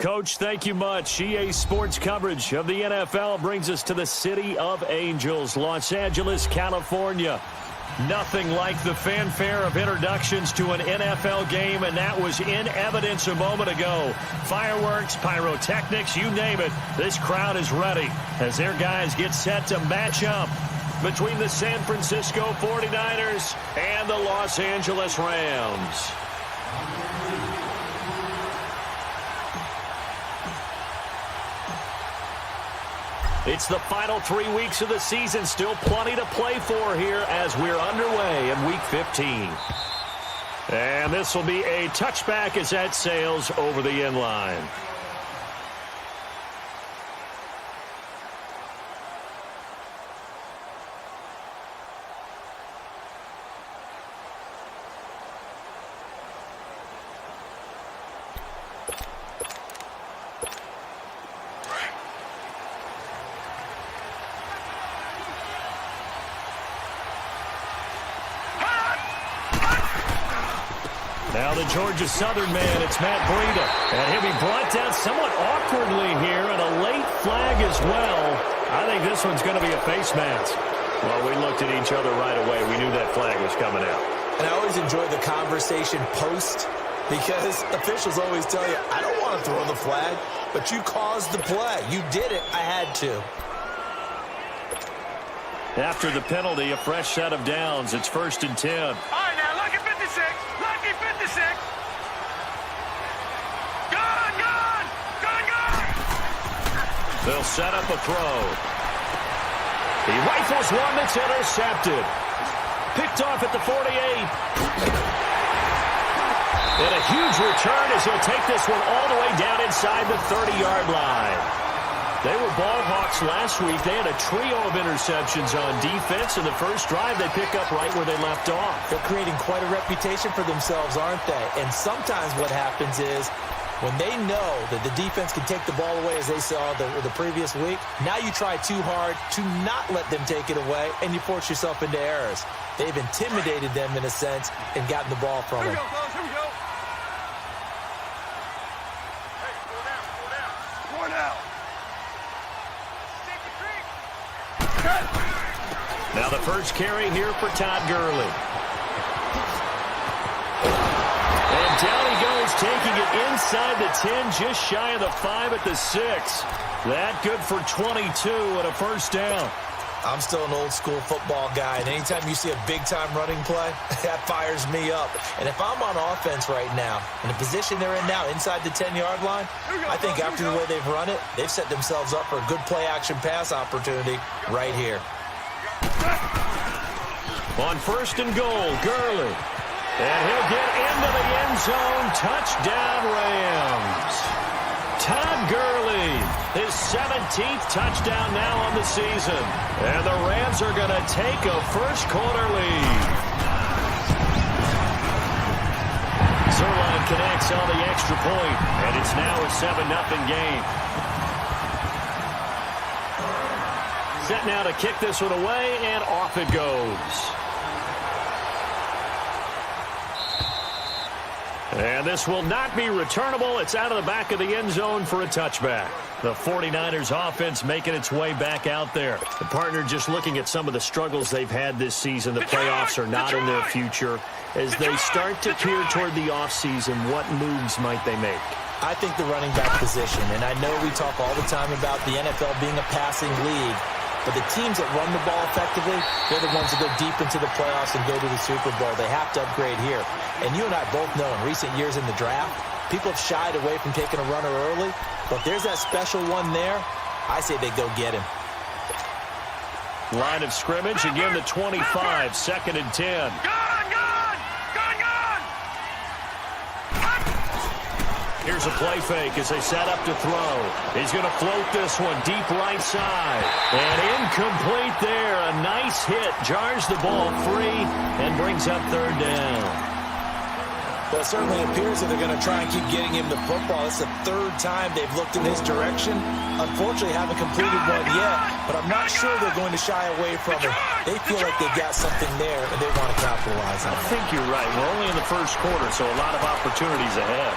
Coach, thank you much. EA Sports coverage of the NFL brings us to the City of Angels, Los Angeles, California. Nothing like the fanfare of introductions to an NFL game, and that was in evidence a moment ago. Fireworks, pyrotechnics, you name it. This crowd is ready as their guys get set to match up between the San Francisco 49ers and the Los Angeles Rams. It's the final 3 weeks of the season. Still plenty to play for here as we're underway in Week 15. And this will be a touchback as that sails over the end line. Now the Georgia Southern man, it's Matt Breida. And he'll be brought down somewhat awkwardly here, and a late flag as well. I think this one's going to be a face mask. Well, we looked at each other right away. We knew that flag was coming out. And I always enjoy the conversation post, because officials always tell you, I don't want to throw the flag, but you caused the play. You did it. I had to. After the penalty, a fresh set of downs. It's 1st and 10. All right, now, lucky 56. Lucky 56. Gone, gone. Gone, gone. They'll set up a throw. He rifles one that's intercepted. Picked off at the 48. And a huge return as he'll take this one all the way down inside the 30-yard line. They were ball hawks last week. They had a trio of interceptions on defense. In the first drive, they pick up right where they left off. They're creating quite a reputation for themselves, aren't they? And sometimes what happens is when they know that the defense can take the ball away, as they saw the previous week, now you try too hard to not let them take it away, and you force yourself into errors. They've intimidated them in a sense and gotten the ball from them. Here we go, fellas. Here we go. Hey, slow down, slow down. Slow down. Now the first carry here for Todd Gurley. And down he goes, taking it inside the 10, just shy of the 5 at the 6. That good for 22 and a first down. I'm still an old-school football guy, and anytime you see a big-time running play, that fires me up. And if I'm on offense right now, in the position they're in now, inside the 10-yard line, I think after the way they've run it, they've set themselves up for a good play-action pass opportunity right here. On 1st and goal, Gurley. And he'll get into the end zone. Touchdown, Rams. Todd Gurley, his 17th touchdown now on the season. And the Rams are going to take a first-quarter lead. Zerline connects on the extra point, and it's now a 7-0 game. Set now to kick this one away, and off it goes. And this will not be returnable. It's out of the back of the end zone for a touchback. The 49ers offense making its way back out there. The partner just looking at some of the struggles they've had this season. The playoffs are not in their future. As they start to peer toward the offseason, what moves might they make? I think the running back position, and I know we talk all the time about the NFL being a passing league, but the teams that run the ball effectively, they're the ones that go deep into the playoffs and go to the Super Bowl. They have to upgrade here. And you and I both know in recent years in the draft, people have shied away from taking a runner early, but there's that special one there. I say they go get him. Line of scrimmage, again the 25, 2nd and 10. Gone, gone. Gone, gone. Here's a play fake as they set up to throw. He's going to float this one deep right side. And incomplete there. A nice hit. Jars the ball free and brings up 3rd down. Well, it certainly appears that they're going to try and keep getting him the football. It's the 3rd time they've looked in his direction. Unfortunately, haven't completed one yet, but I'm not sure they're going to shy away from it. They feel like they've got something there, and they want to capitalize on it. I think you're right. We're only in the first quarter, so a lot of opportunities ahead.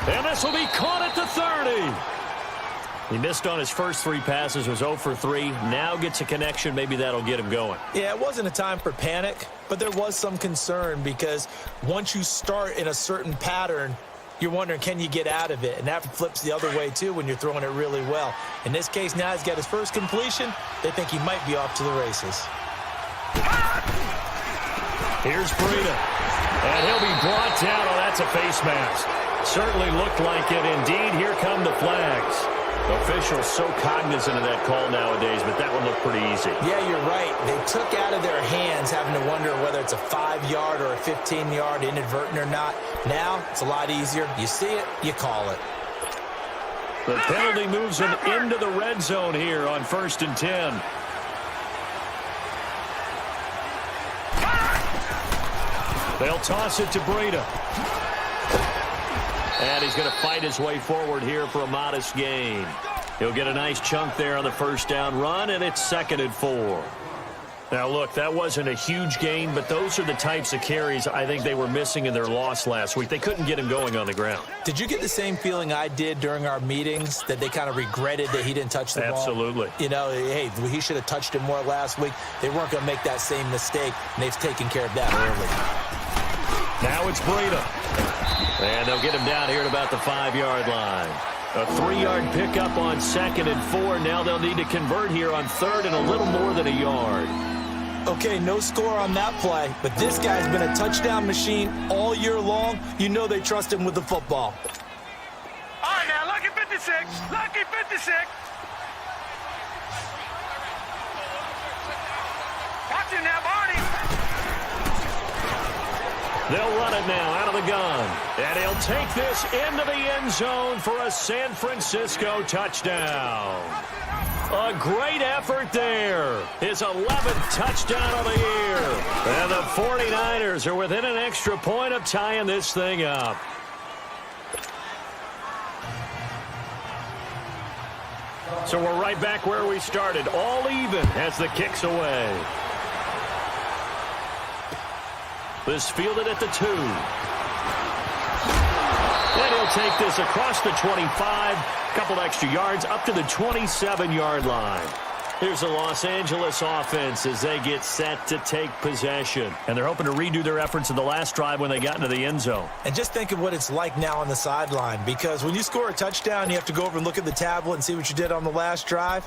And this will be caught at the 30. He missed on his first 3 passes, was 0 for 3. Now gets a connection. Maybe that'll get him going. Yeah, it wasn't a time for panic, but there was some concern because once you start in a certain pattern, you're wondering, can you get out of it? And that flips the other way, too, when you're throwing it really well. In this case, now he's got his first completion. They think he might be off to the races. Here's Breida. And he'll be brought down. Oh, that's a face mask. Certainly looked like it. Indeed, here come the flags. Officials so cognizant of that call nowadays, but that one looked pretty easy. Yeah, you're right. They took out of their hands having to wonder whether it's a 5-yard or a 15-yard inadvertent or not. Now, it's a lot easier. You see it, you call it. The penalty moves them into the red zone here on 1st and 10. They'll toss it to Breida. And he's going to fight his way forward here for a modest gain. He'll get a nice chunk there on the first down run, and it's 2nd and 4. Now, look, that wasn't a huge gain, but those are the types of carries I think they were missing in their loss last week. They couldn't get him going on the ground. Did you get the same feeling I did during our meetings, that they kind of regretted that he didn't touch the ball? Absolutely. You know, hey, he should have touched it more last week. They weren't going to make that same mistake, and they've taken care of that early. Now it's Breida. And they'll get him down here at about the 5-yard line. A 3-yard pickup on 2nd and 4. Now they'll need to convert here on 3rd and a little more than a yard. Okay, no score on that play, but this guy's been a touchdown machine all year long. You know they trust him with the football. All right, now, lucky 56. Lucky 56. Watch it now, Barney. They'll run it now out of the gun. And he'll take this into the end zone for a San Francisco touchdown. A great effort there. His 11th touchdown of the year. And the 49ers are within an extra point of tying this thing up. So we're right back where we started. All even as the kick's away. This fielded at the 2. And he'll take this across the 25. A couple extra yards up to the 27-yard line. Here's the Los Angeles offense as they get set to take possession. And they're hoping to redo their efforts in the last drive when they got into the end zone. And just think of what it's like now on the sideline, because when you score a touchdown, you have to go over and look at the tablet and see what you did on the last drive.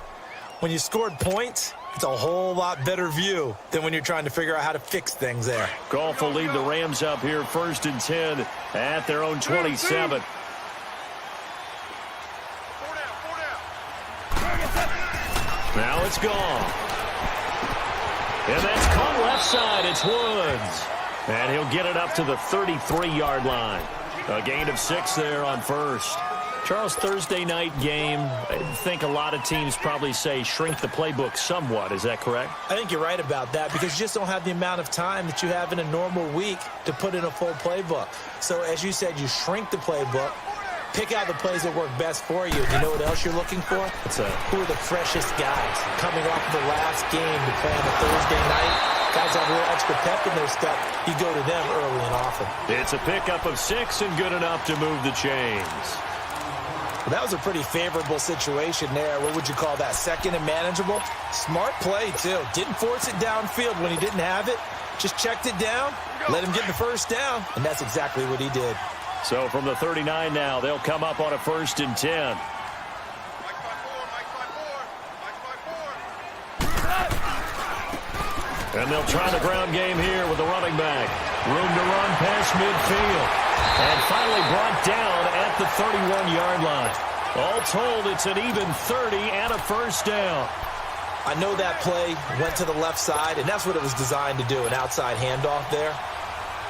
When you scored points, it's a whole lot better view than when you're trying to figure out how to fix things there. Goff will lead the Rams up here 1st and 10 at their own 27. Now it's gone. And that's caught left side. It's Woods. And he'll get it up to the 33-yard line. A gain of 6 there on 1st. Charles, Thursday night game, I think a lot of teams probably say shrink the playbook somewhat. Is that correct? I think you're right about that, because you just don't have the amount of time that you have in a normal week to put in a full playbook. So as you said, you shrink the playbook, pick out the plays that work best for you. You know what else you're looking for? What's that? Who are the freshest guys coming off the last game to play on a Thursday night? Guys have a little extra pep in their step. You go to them early and often. It's a pickup of 6 and good enough to move the chains. Well, that was a pretty favorable situation there. What would you call that? 2nd and manageable? Smart play, too. Didn't force it downfield when he didn't have it. Just checked it down, let him get the first down, and that's exactly what he did. So from the 39 now, they'll come up on a 1st and 10. And they'll try the ground game here with the running back. Room to run past midfield. And finally brought down at the 31-yard line. All told, it's an even 30 and a first down. I know that play went to the left side, and that's what it was designed to do, an outside handoff there.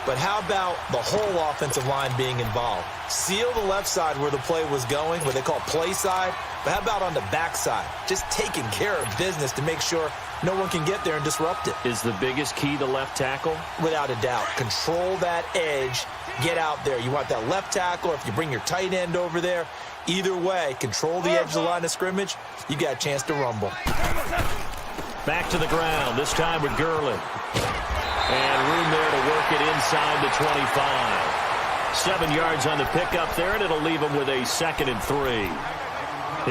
But how about the whole offensive line being involved? Seal the left side where the play was going, what they call play side. But how about on the back side? Just taking care of business to make sure no one can get there and disrupt it. Is the biggest key the left tackle? Without a doubt. Control that edge. Get out there. You want that left tackle, or if you bring your tight end over there, either way, control the edge of the line of scrimmage, you got a chance to rumble. Back to the ground, this time with Gurley. And room there to work it inside the 25. 7 yards on the pickup there, and it'll leave them with a 2nd and 3.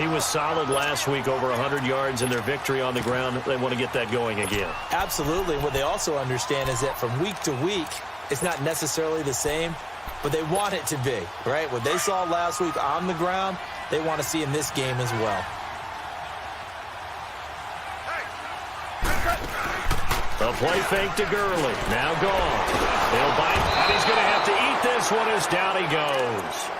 He was solid last week, over 100 yards in their victory on the ground. They want to get that going again. Absolutely. What they also understand is that from week to week, it's not necessarily the same, but they want it to be, right? What they saw last week on the ground, they want to see in this game as well. The play fake to Gurley. Now gone. He'll bite, and he's going to have to eat this one as down he goes.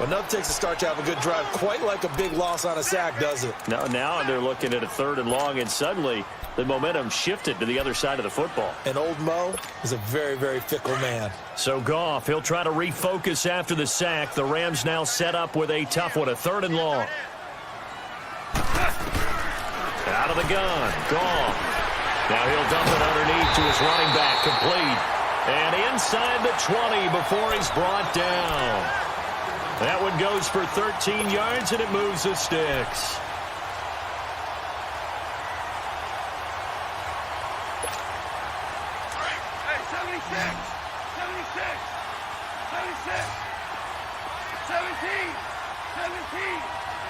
Well, enough takes to start to have a good drive. Quite like a big loss on a sack, does it? Now they're looking at a 3rd and long, and suddenly the momentum shifted to the other side of the football. And old Mo is a very, very fickle man. So Goff, he'll try to refocus after the sack. The Rams now set up with a tough one, a 3rd and long. Out of the gun, Goff. Now he'll dump it underneath to his running back, complete. And inside the 20 before he's brought down. That one goes for 13 yards, and it moves the sticks. Hey, 76, 76, 76, 17, 17,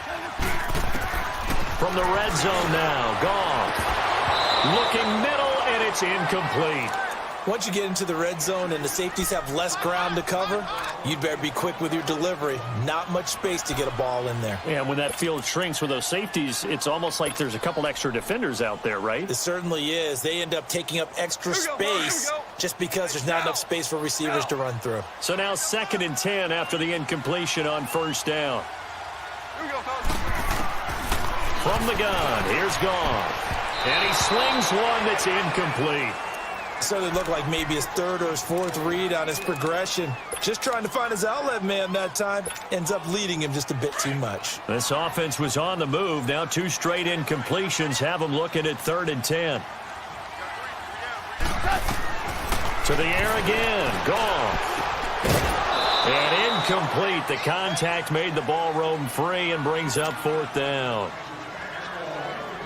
17. From the red zone now, Goff. Looking middle, and it's incomplete. Once you get into the red zone and the safeties have less ground to cover, you'd better be quick with your delivery. Not much space to get a ball in there. Yeah, when that field shrinks with those safeties, it's almost like there's a couple extra defenders out there, right? It certainly is. They end up taking up extra space just because there's not enough space for receivers to run through. So now 2nd and 10 after the incompletion on 1st down. From the gun, here's Goff. And he slings one that's incomplete. So it looked like maybe his 3rd or his 4th read on his progression. Just trying to find his outlet man that time. Ends up leading him just a bit too much. This offense was on the move. Now 2 straight incompletions have them looking at 3rd and 10. To the air again. Goff. And incomplete. The contact made the ball roam free and brings up 4th down.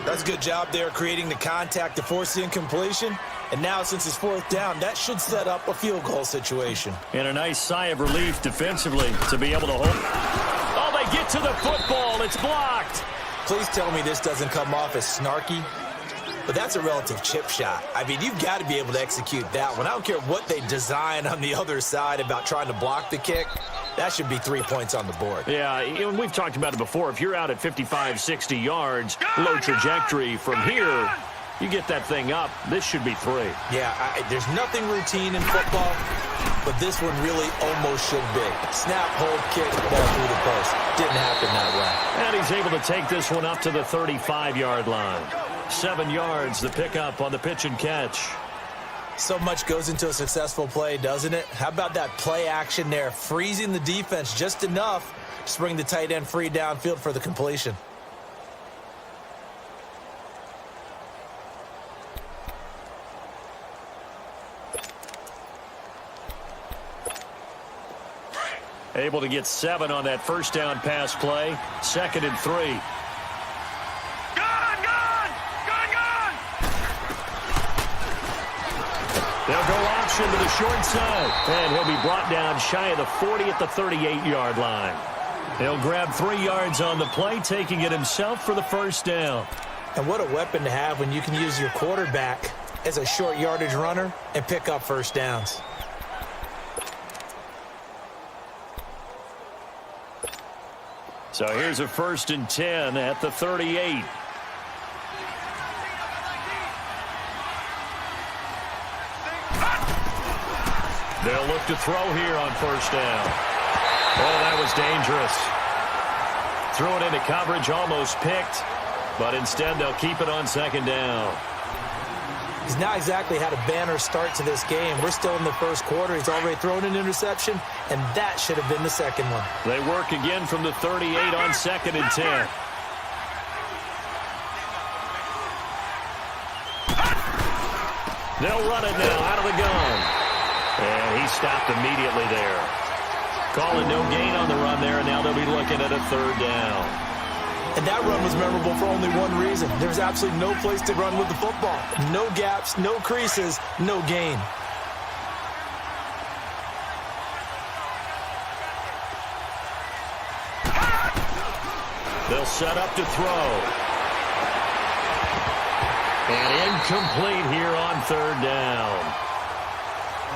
That's a good job there creating the contact to force the incompletion. And now, since it's 4th down, that should set up a field goal situation. And a nice sigh of relief defensively to be able to hold. Oh, they get to the football. It's blocked. Please tell me this doesn't come off as snarky. But that's a relative chip shot. I mean, you've got to be able to execute that one. I don't care what they design on the other side about trying to block the kick. That should be 3 points on the board. Yeah, and we've talked about it before. If you're out at 55, 60 yards, low trajectory from here, you get that thing up. This should be 3. Yeah, there's nothing routine in football, but this one really almost should be. Snap, hold, kick, ball through the post. Didn't happen that way. And he's able to take this one up to the 35-yard line. 7 yards, the pickup on the pitch and catch. So much goes into a successful play, doesn't it? How about that play action there, freezing the defense just enough to bring the tight end free downfield for the completion. Able to get 7 on that 1st down pass play. 2nd and 3. They'll go option to the short side. And he'll be brought down shy of the 40 at the 38-yard line. He'll grab 3 yards on the play, taking it himself for the 1st down. And what a weapon to have when you can use your quarterback as a short yardage runner and pick up 1st downs. So here's a 1st and 10 at the 38. They'll look to throw here on 1st down. Oh, that was dangerous. Threw it into coverage, almost picked, but instead they'll keep it on 2nd down. He's not exactly had a banner start to this game. We're still in the 1st quarter. He's already thrown an interception, and that should have been the 2nd one. They work again from the 38 on 2nd and 10. They'll run it now out of the gun. And he stopped immediately there. Calling no gain on the run there, and now they'll be looking at a 3rd down. And that run was memorable for only one reason. There's absolutely no place to run with the football. No gaps, no creases, no gain. They'll set up to throw. And incomplete here on third down.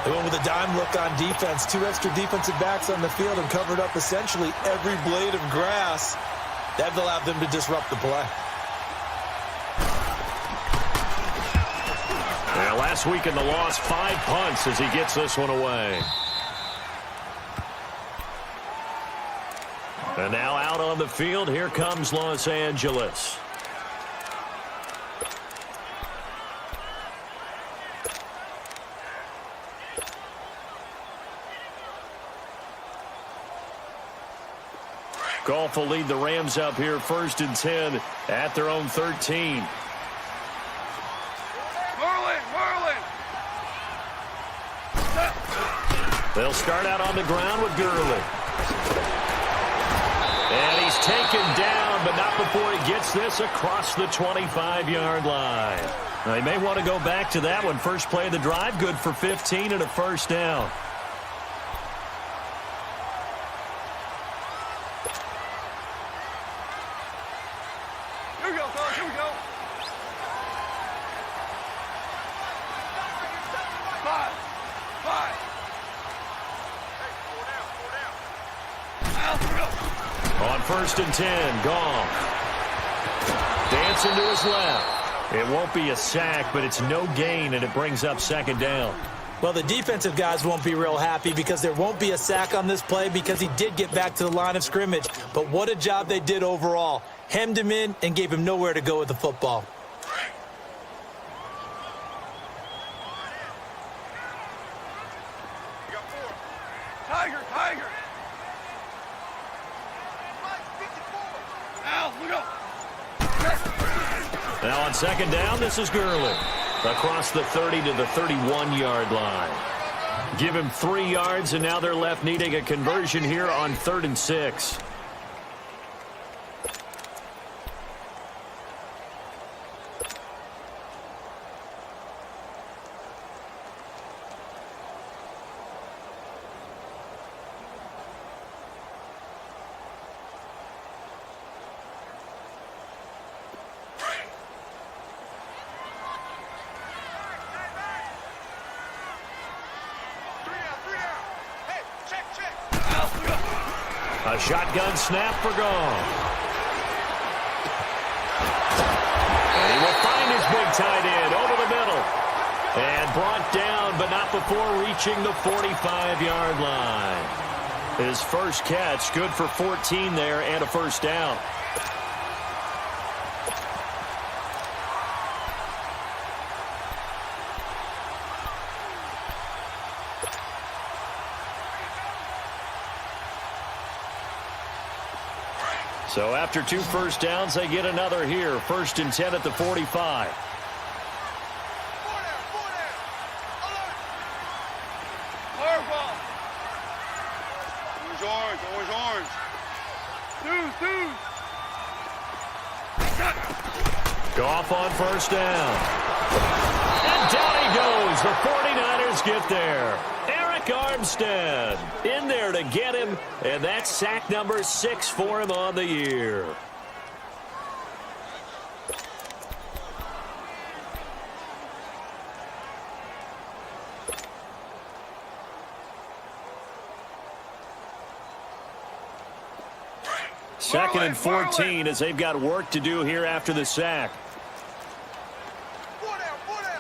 They went with a dime look on defense. 2 extra defensive backs on the field and covered up essentially every blade of grass. That allowed them to disrupt the play. Now, last week in the loss, 5 punts as he gets this one away. And now out on the field, here comes Los Angeles. Goff will lead the Rams up here 1st and 10 at their own 13. They'll start out on the ground with Gurley. And he's taken down, but not before he gets this across the 25-yard line. Now, he may want to go back to that one. First play of the drive, good for 15 and a first down. Here we go, fellas, here we go. 5. On 1st and 10, Goff. Dancing to his left. It won't be a sack, but it's no gain, and it brings up 2nd down. Well, the defensive guys won't be real happy because there won't be a sack on this play because he did get back to the line of scrimmage. But what a job they did overall. Hemmed him in and gave him nowhere to go with the football. Tiger. Al, look up. Now on 2nd down, this is Gurley. Across the 30 to the 31-yard line. Give him 3 yards, and now they're left needing a conversion here on 3rd and 6. A shotgun snap for Goff. And he will find his big tight end over the middle. And brought down, but not before reaching the 45-yard line. His first catch, good for 14 there and a first down. So after 2 first downs, they get another here. 1st and 10 at the 45. Orange. Dude. Goff on 1st down. And down he goes. The 49ers get there. Eric Armstead in there to get him, and that's sack number 6 for him on the year. Second and 14 as they've got work to do here after the sack.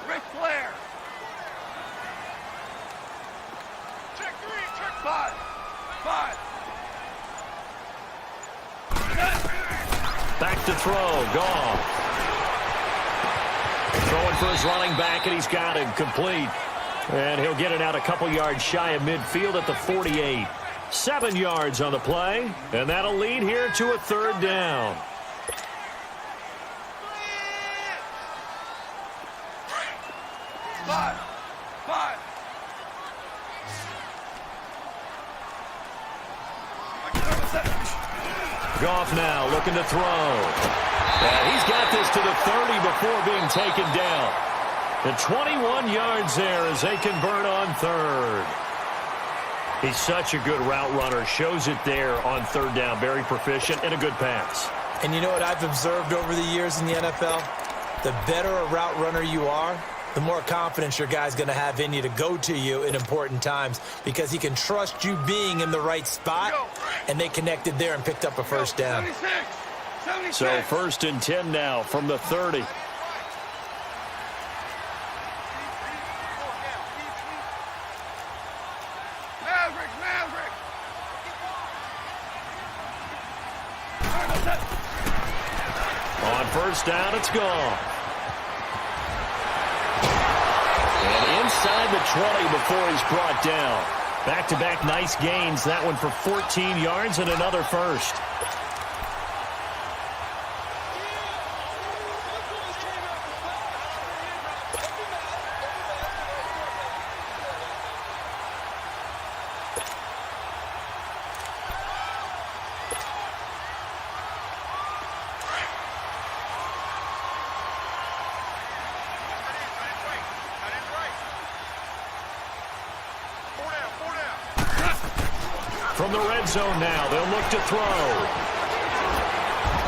Ric Flair. Check 3, check 5. Back to throw. Goff. Throwing for his running back, and he's got him complete. And he'll get it out a couple yards shy of midfield at the 48. 7 yards on the play, and that'll lead here to a 3rd down. Five. Goff now looking to throw. And he's got this to the 30 before being taken down. The 21 yards there as they convert on 3rd. He's such a good route runner. Shows it there on 3rd down. Very proficient and a good pass. And you know what I've observed over the years in the NFL? The better a route runner you are, the more confidence your guy's going to have in you to go to you in important times because he can trust you being in the right spot, and they connected there and picked up a first down. 76. So 1st and 10 now from the 30. On 1st down, it's gone. And inside the 20 before he's brought down. Back-to-back nice gains. That one for 14 yards and another first. From the red zone now, they'll look to throw.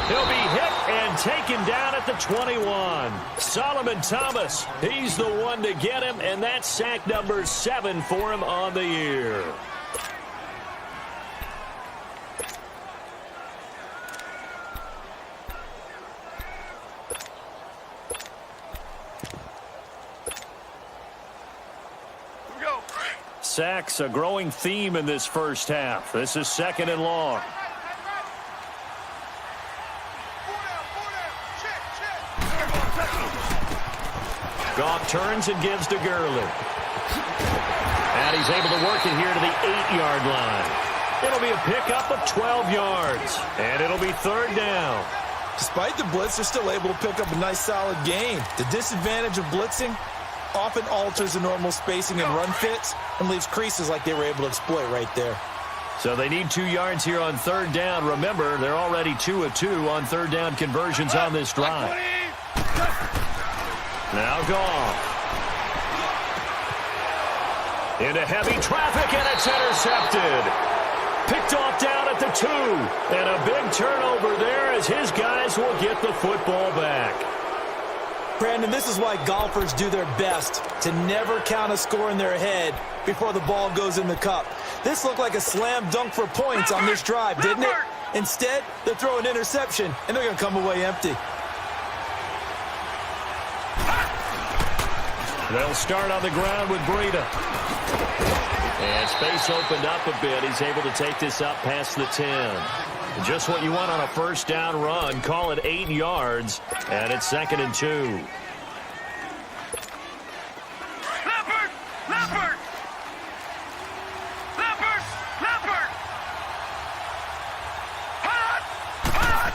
He'll be hit and taken down at the 21. Solomon Thomas, he's the one to get him, and that's sack number 7 for him on the year. Sacks, a growing theme in this first half. This is 2nd and long. Goff turns and gives to Gurley. And he's able to work it here to the 8-yard line. It'll be a pickup of 12 yards. And it'll be 3rd down. Despite the blitz, they're still able to pick up a nice solid gain. The disadvantage of blitzing often alters the normal spacing and run fits and leaves creases like they were able to exploit right there. So they need 2 yards here on 3rd down. Remember, they're already 2 of 2 on 3rd down conversions on this drive. Now Goff. Into heavy traffic, and it's intercepted. Picked off down at the 2. And a big turnover there as his guys will get the football back. Brandon, this is why golfers do their best to never count a score in their head before the ball goes in the cup. This looked like a slam dunk for points on this drive, didn't it? Instead, they throw an interception, and they're going to come away empty. They'll start on the ground with Breida. And space opened up a bit. He's able to take this up past the 10. Just what you want on a 1st down run. Call it 8 yards. And it's 2nd and 2. Leopard! Leopard! Leopard! Leopard! Hot! Hot!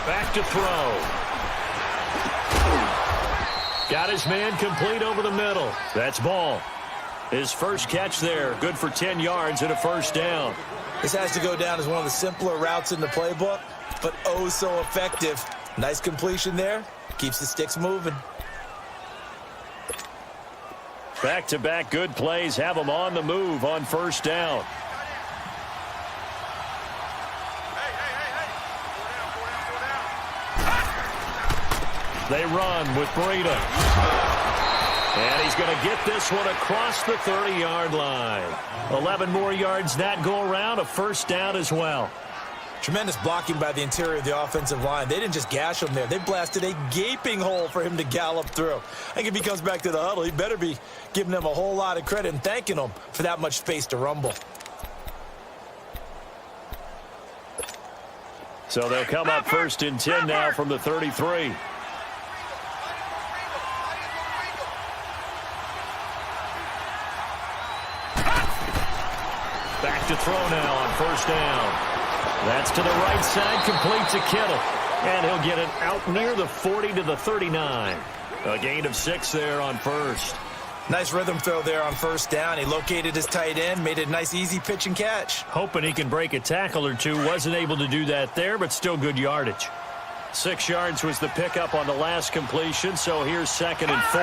Back to throw. Got his man complete over the middle. That's Ball. His first catch there. Good for 10 yards and a 1st down. This has to go down as one of the simpler routes in the playbook, but oh so effective. Nice completion there. Keeps the sticks moving. Back-to-back good plays have them on the move on 1st down. They run with Breida. And he's going to get this one across the 30-yard line. 11 more yards that go around, a 1st down as well. Tremendous blocking by the interior of the offensive line. They didn't just gash him there. They blasted a gaping hole for him to gallop through. I think if he comes back to the huddle, he better be giving them a whole lot of credit and thanking them for that much space to rumble. So they'll come up 1st and 10 now from the 33. Back to throw now on 1st down. That's to the right side, complete to Kittle. And he'll get it out near the 40 to the 39. A gain of 6 there on 1st. Nice rhythm throw there on 1st down. He located his tight end, made it a nice easy pitch and catch. Hoping he can break a tackle or two. Wasn't able to do that there, but still good yardage. 6 yards was the pickup on the last completion, so here's 2nd and 4.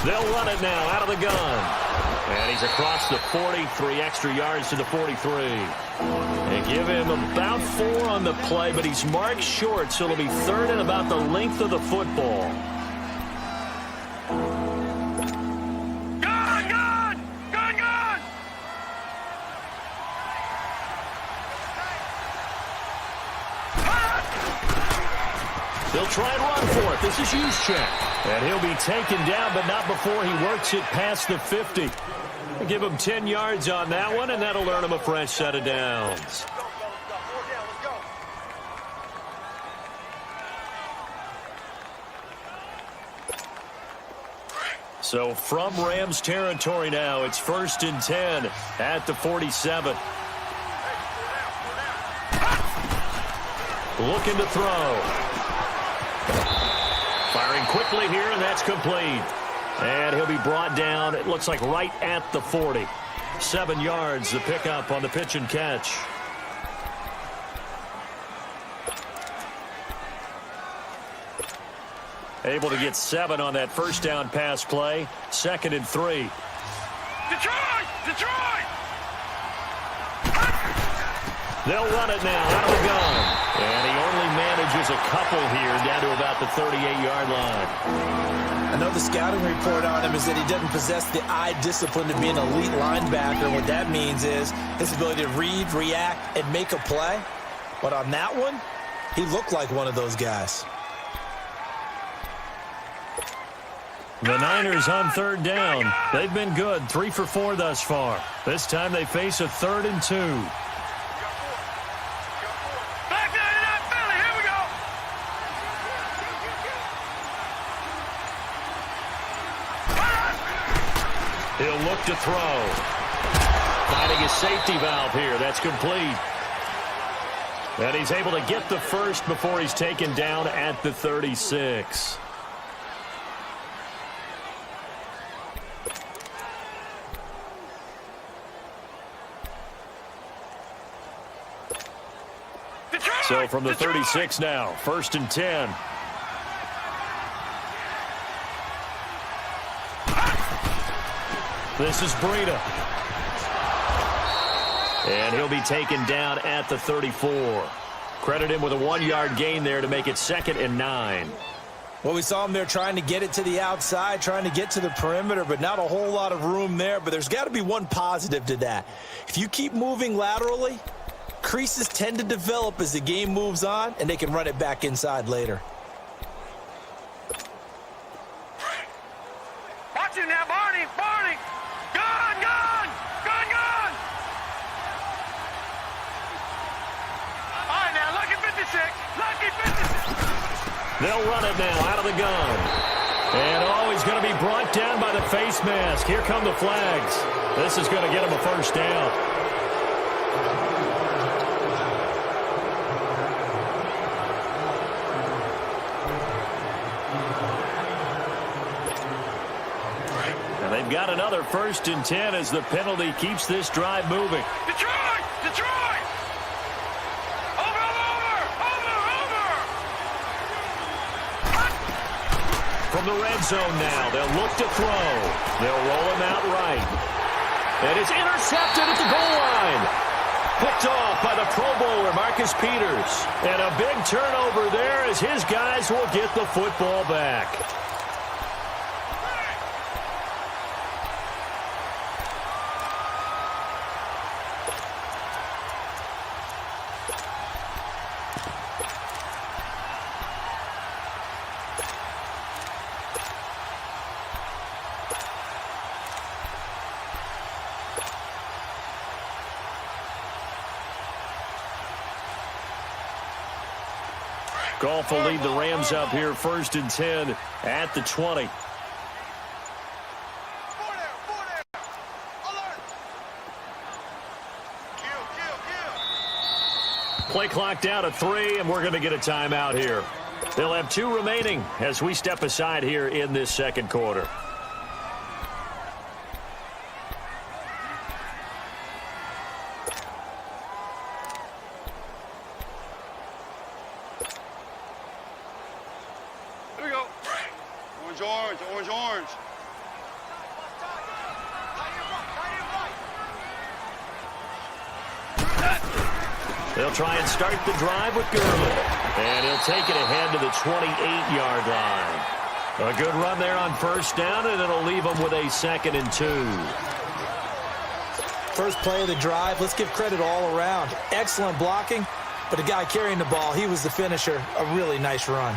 They'll run it now out of the gun. And he's across the 40, 3 extra yards to the 43. They give him about 4 on the play, but he's marked short, so it'll be 3rd and about the length of the football. They'll try and run for it. This is Juszczyk. And he'll be taken down, but not before he works it past the 50. Give him 10 yards on that one, and that'll earn him a fresh set of downs. So from Rams territory now, it's 1st and 10 at the 47. Looking to throw. Firing quickly here, and that's complete. And he'll be brought down, it looks like right at the 40. 7 yards, the pickup on the pitch and catch. Able to get 7 on that first down pass play. 2nd and 3. Detroit! Detroit! They'll run it now out of the gun. And he only manages a couple here down to about the 38-yard line. I know the scouting report on him is that he doesn't possess the eye discipline to be an elite linebacker. What that means is his ability to read, react, and make a play. But on that one, he looked like one of those guys. The Niners on 3rd down. They've been good, 3 for 4 thus far. This time they face a 3rd and 2. He'll look to throw. Finding his safety valve here. That's complete. And he's able to get the first before he's taken down at the 36. So from the 36 now, 1st and 10. This is Breida. And he'll be taken down at the 34. Credit him with a 1-yard gain there to make it 2nd and 9. Well, we saw him there trying to get it to the outside, trying to get to the perimeter, but not a whole lot of room there. But there's got to be one positive to that. If you keep moving laterally, creases tend to develop as the game moves on, and they can run it back inside later. Watch him now, Barney! Barney! Gone! Gone! Gone! Gone! All right, now, lucky 56! Lucky 56! They'll run it now out of the gun. And, he's going to be brought down by the face mask. Here come the flags. This is going to get him a first down. They've got another 1st and 10 as the penalty keeps this drive moving. Detroit! Detroit! Over! From the red zone now, they'll look to throw. They'll roll him out right. And it's intercepted at the goal line. Picked off by the Pro Bowler, Marcus Peters. And a big turnover there as his guys will get the football back. Goff will lead the Rams up here 1st and 10 at the 20. Play clock down to 3, and we're going to get a timeout here. They'll have 2 remaining as we step aside here in this second quarter. Orange, orange. They'll try and start the drive with Gurley. And he'll take it ahead to the 28-yard line. A good run there on first down, and it'll leave them with a 2nd and 2. First play of the drive, let's give credit all around. Excellent blocking, but the guy carrying the ball, he was the finisher. A really nice run.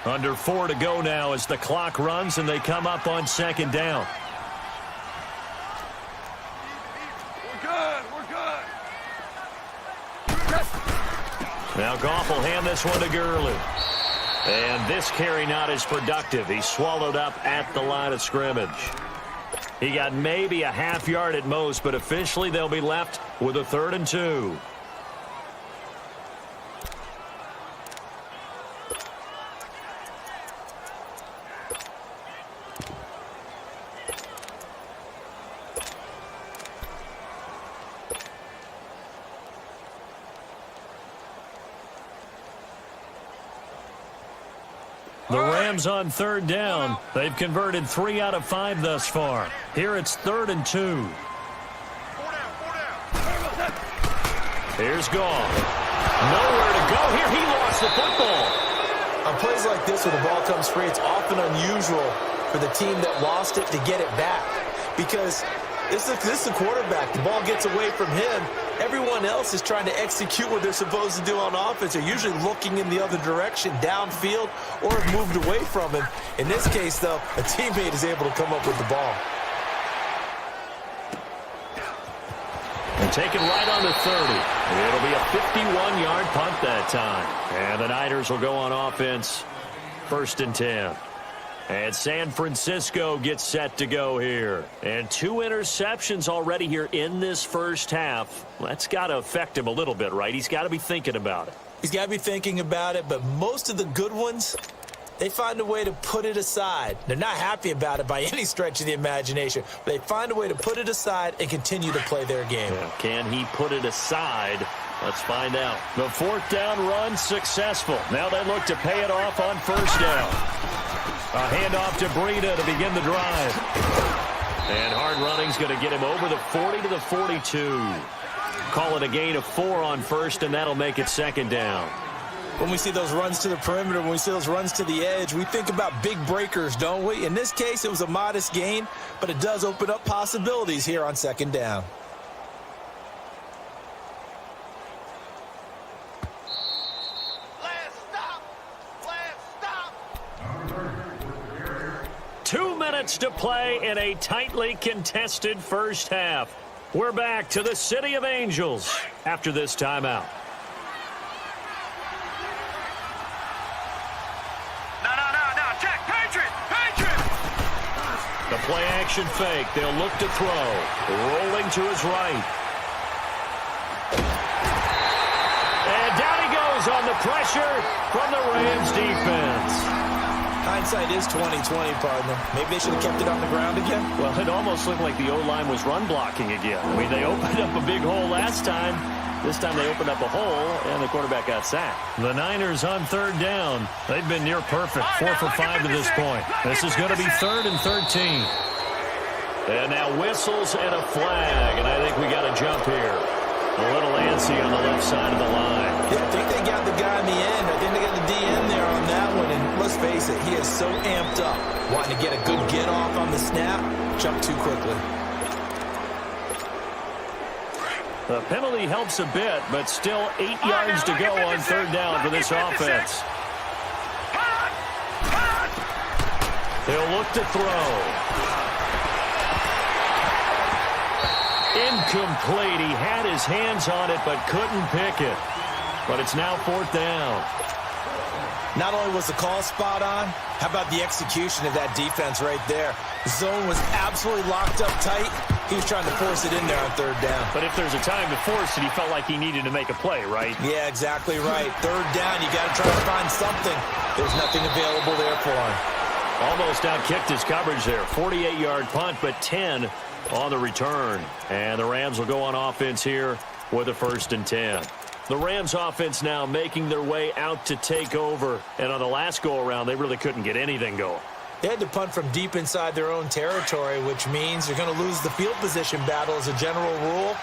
Under 4 to go now as the clock runs and they come up on 2nd down. We're good. Now Goff will hand this one to Gurley. And this carry not as productive. He's swallowed up at the line of scrimmage. He got maybe a half yard at most, but officially they'll be left with a 3rd and 2. The Rams on 3rd down. They've converted 3 out of 5 thus far. Here it's 3rd and 2. Here's Goff. Nowhere to go here. He lost the football. On plays like this where the ball comes free, it's often unusual for the team that lost it to get it back. Because this is a quarterback. The ball gets away from him. Everyone else is trying to execute what they're supposed to do on offense. They're usually looking in the other direction, downfield, or have moved away from him. In this case, though, a teammate is able to come up with the ball. And taken right on the 30. It'll be a 51-yard punt that time. And the Niners will go on offense. 1st and 10. And San Francisco gets set to go here. And 2 interceptions already here in this first half. That's got to affect him a little bit, right? He's got to be thinking about it. He's got to be thinking about it, but most of the good ones, they find a way to put it aside. They're not happy about it by any stretch of the imagination. But they find a way to put it aside and continue to play their game. Yeah, can he put it aside? Let's find out. The 4th down run successful. Now they look to pay it off on 1st down. A handoff to Breida to begin the drive. And hard running's going to get him over the 40 to the 42. Call it a gain of 4 on 1st, and that'll make it 2nd down. When we see those runs to the perimeter, when we see those runs to the edge, we think about big breakers, don't we? In this case, it was a modest gain, but it does open up possibilities here on 2nd down. Last stop. 2 minutes to play in a tightly contested first half. We're back to the City of Angels after this timeout. No. Check. Patriot. The play action fake. They'll look to throw. Rolling to his right. And down he goes on the pressure from the Rams defense. Hindsight is 20/20, partner. Maybe they should have kept it on the ground again. Well, it almost looked like the O-line was run blocking again. I mean, they opened up a big hole last time. This time they opened up a hole, and the quarterback got sacked. The Niners on 3rd down. They've been near perfect, 4 for 5 to this point. This is going to be 3rd and 13. And now whistles and a flag, and I think we got a jump here. A little antsy on the left side of the line. Yeah, I think they got the guy in the end. I think they got the DN there on that one. And let's face it, he is so amped up. Wanting to get a good get off on the snap, jump too quickly. The penalty helps a bit, but still 8 yards to go on 3rd down for this offense. He'll look to throw. Incomplete. He had his hands on it, but couldn't pick it. But it's now 4th down. Not only was the call spot on, how about the execution of that defense right there? The zone was absolutely locked up tight. He was trying to force it in there on 3rd down. But if there's a time to force it, he felt like he needed to make a play, right? Yeah, exactly right. 3rd down, you got to try to find something. There's nothing available there for him. Almost outkicked his coverage there. 48-yard punt, but 10 on the return. And the Rams will go on offense here with a 1st and 10. The Rams offense now making their way out to take over. And on the last go-around, they really couldn't get anything going. They had to punt from deep inside their own territory, which means you're going to lose the field position battle as a general rule.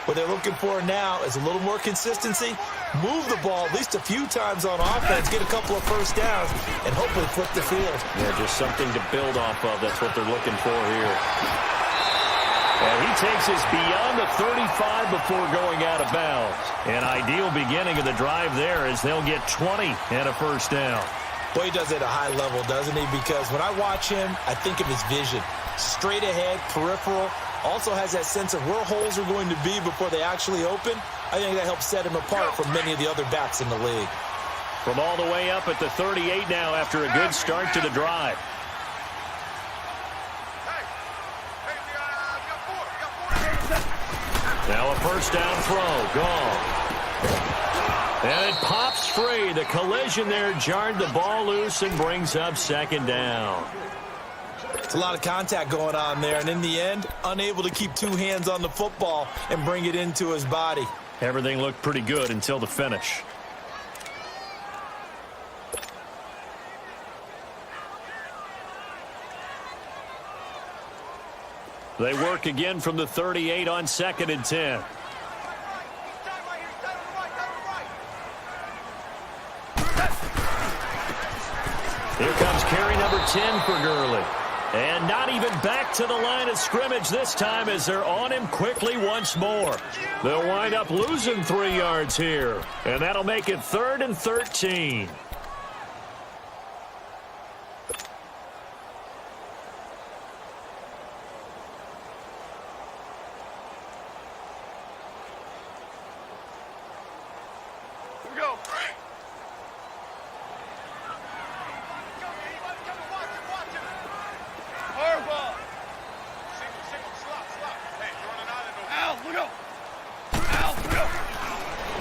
What they're looking for now is a little more consistency, move the ball at least a few times on offense, get a couple of first downs, and hopefully flip the field. Yeah, just something to build off of. That's what they're looking for here. And he takes us beyond the 35 before going out of bounds. An ideal beginning of the drive there as they'll get 20 and a first down. Boy, he does it at a high level, doesn't he? Because when I watch him, I think of his vision. Straight ahead, peripheral. Also has that sense of where holes are going to be before they actually open. I think that helps set him apart from many of the other backs in the league. From all the way up at the 38 now after a good start to the drive. Now a first down throw. Gone. And it pops free. The collision there jarred the ball loose and brings up second down. It's a lot of contact going on there, and in the end, unable to keep two hands on the football and bring it into his body. Everything looked pretty good until the finish. They work again from the 38 on 2nd and 10. Here comes carry number 10 for Gurley. And not even back to the line of scrimmage this time as they're on him quickly once more. They'll wind up losing 3 yards here. And that'll make it 3rd and 13.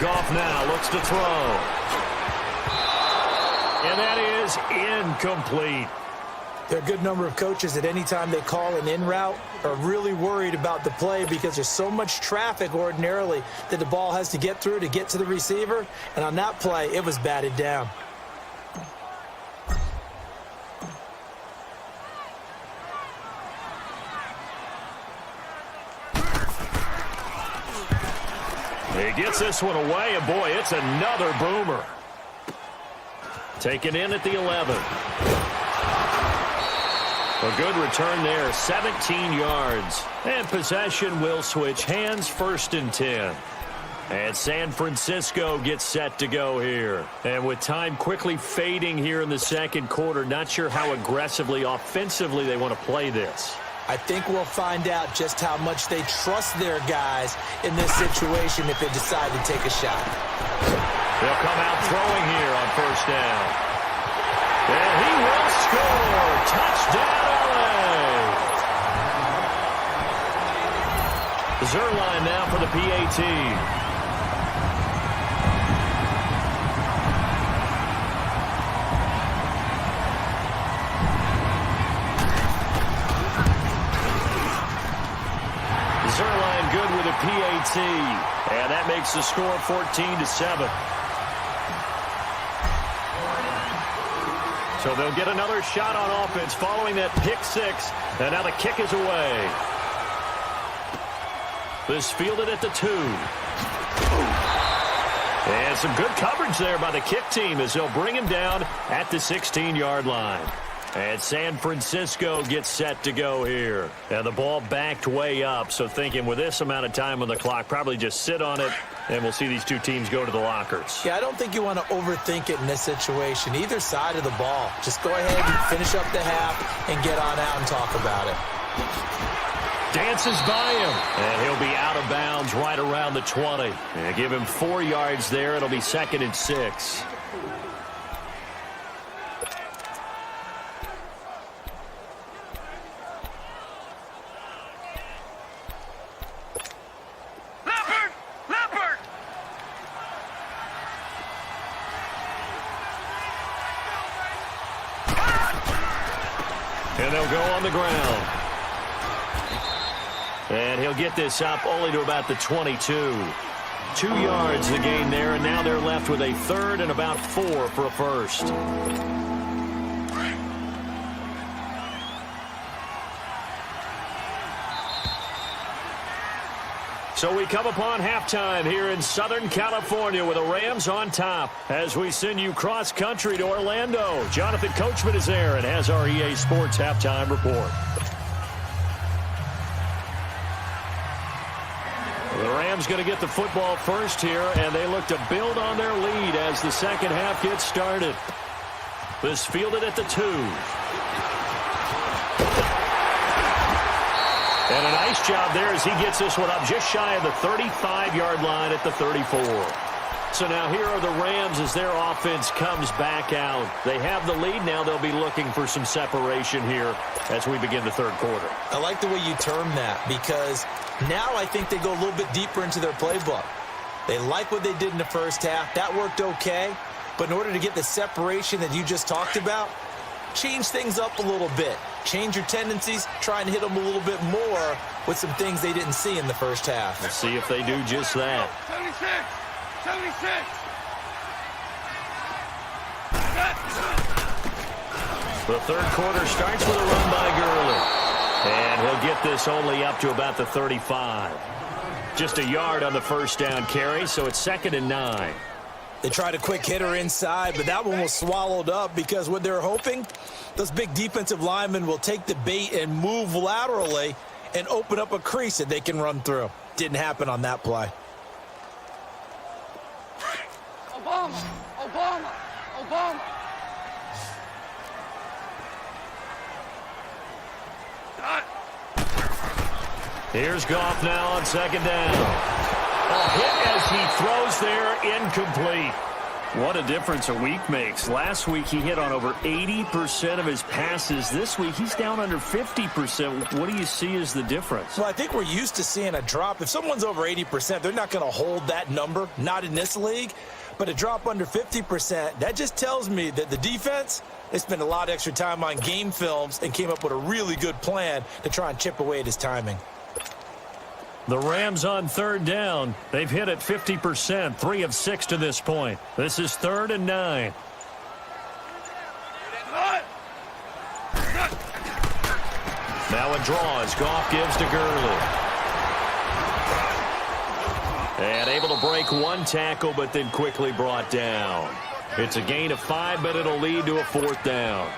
Goff now looks to throw. And that is incomplete. There are a good number of coaches that any time they call an in route are really worried about the play because there's so much traffic ordinarily that the ball has to get through to get to the receiver. And on that play, it was batted down. He gets this one away, and boy, it's another boomer. Taken in at the 11. A good return there, 17 yards. And possession will switch hands, 1st and 10. And San Francisco gets set to go here. And with time quickly fading here in the second quarter, not sure how aggressively, offensively they want to play this. I think we'll find out just how much they trust their guys in this situation if they decide to take a shot. They'll come out throwing here on 1st down. And he will score. Touchdown, LA. Zerline now for the PAT. Zerline good with a PAT. And that makes the score 14-7. So they'll get another shot on offense following that pick 6. And now the kick is away. This fielded at the 2. And some good coverage there by the kick team as they'll bring him down at the 16-yard line. And San Francisco gets set to go here. And the ball backed way up, so thinking with this amount of time on the clock, probably just sit on it, and we'll see these two teams go to the lockers. Yeah, I don't think you want to overthink it in this situation, either side of the ball. Just go ahead and finish up the half and get on out and talk about it. Dances by him, and he'll be out of bounds right around the 20. And give him 4 yards there. It'll be 2nd and 6. And they'll go on the ground. And he'll get this up only to about the 22. 2 yards the gain there, and now they're left with a 3rd and about 4 for a first. So we come upon halftime here in Southern California with the Rams on top as we send you cross-country to Orlando. Jonathan Coachman is there and has our EA Sports halftime report. The Rams going to get the football first here, and they look to build on their lead as the second half gets started. This fielded at the 2. And a nice job there as he gets this one up just shy of the 35-yard line at the 34. So now here are the Rams as their offense comes back out. They have the lead now. They'll be looking for some separation here as we begin the third quarter. I like the way you term that because now I think they go a little bit deeper into their playbook. They like what they did in the first half. That worked okay. But in order to get the separation that you just talked about, change things up a little bit. Change your tendencies, try and hit them a little bit more with some things they didn't see in the first half. Let's see if they do just that. 76! 76! The third quarter starts with a run by Gurley. And he'll get this only up to about the 35. Just a yard on the first down carry, so it's 2nd and 9. They tried a quick hitter inside, but that one was swallowed up because what they're hoping, those big defensive linemen will take the bait and move laterally and open up a crease that they can run through. Didn't happen on that play. Obama! Obama! Obama! Here's Goff now on 2nd down. A hit as he throws there, incomplete. What a difference a week makes. Last week he hit on over 80% of his passes. This week he's down under 50%. What do you see as the difference? Well, I think we're used to seeing a drop. If someone's over 80%, they're not going to hold that number, not in this league. But a drop under 50%, that just tells me that the defense, they spent a lot of extra time on game films and came up with a really good plan to try and chip away at his timing. The Rams on 3rd down. They've hit at 50%, 3 of 6 to this point. This is 3rd and 9. Now a draw as Goff gives to Gurley. And able to break one tackle, but then quickly brought down. It's a gain of 5, but it'll lead to a 4th down.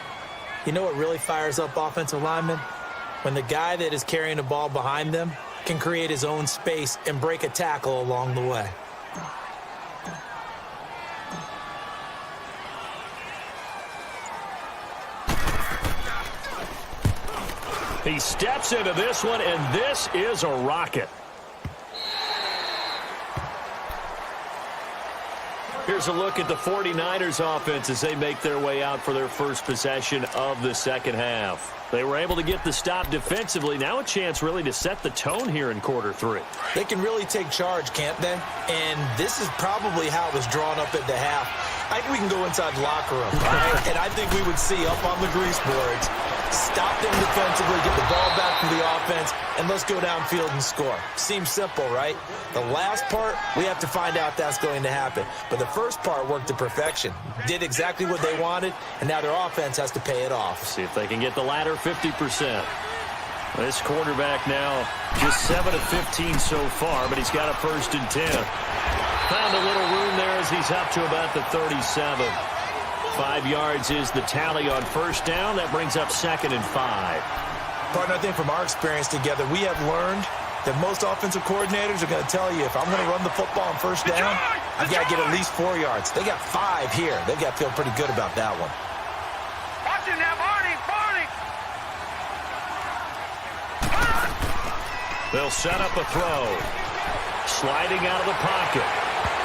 You know what really fires up offensive linemen? When the guy that is carrying the ball behind them can create his own space and break a tackle along the way. He steps into this one, and this is a rocket. Here's a look at the 49ers offense as they make their way out for their first possession of the second half. They were able to get the stop defensively. Now a chance really to set the tone here in quarter 3. They can really take charge, can't they? And this is probably how it was drawn up at the half. I think we can go inside the locker room, right? And I think we would see up on the grease boards, stop them defensively, get the ball back from the offense, and let's go downfield and score. Seems simple, right? The last part, we have to find out that's going to happen. But the first part worked to perfection. Did exactly what they wanted, and now their offense has to pay it off. See if they can get the latter 50%. This quarterback now just 7 of 15 so far, but he's got a 1st and 10. Found a little room there as he's up to about the 37. 5 yards is the tally on 1st down. That brings up 2nd and 5. Partner, I think from our experience together, we have learned that most offensive coordinators are going to tell you, if I'm going to run the football on 1st down, I've got to get at least 4 yards. They got 5 here. They've got to feel pretty good about that one. Watch him now, Barney! Barney! They'll set up a throw. Sliding out of the pocket.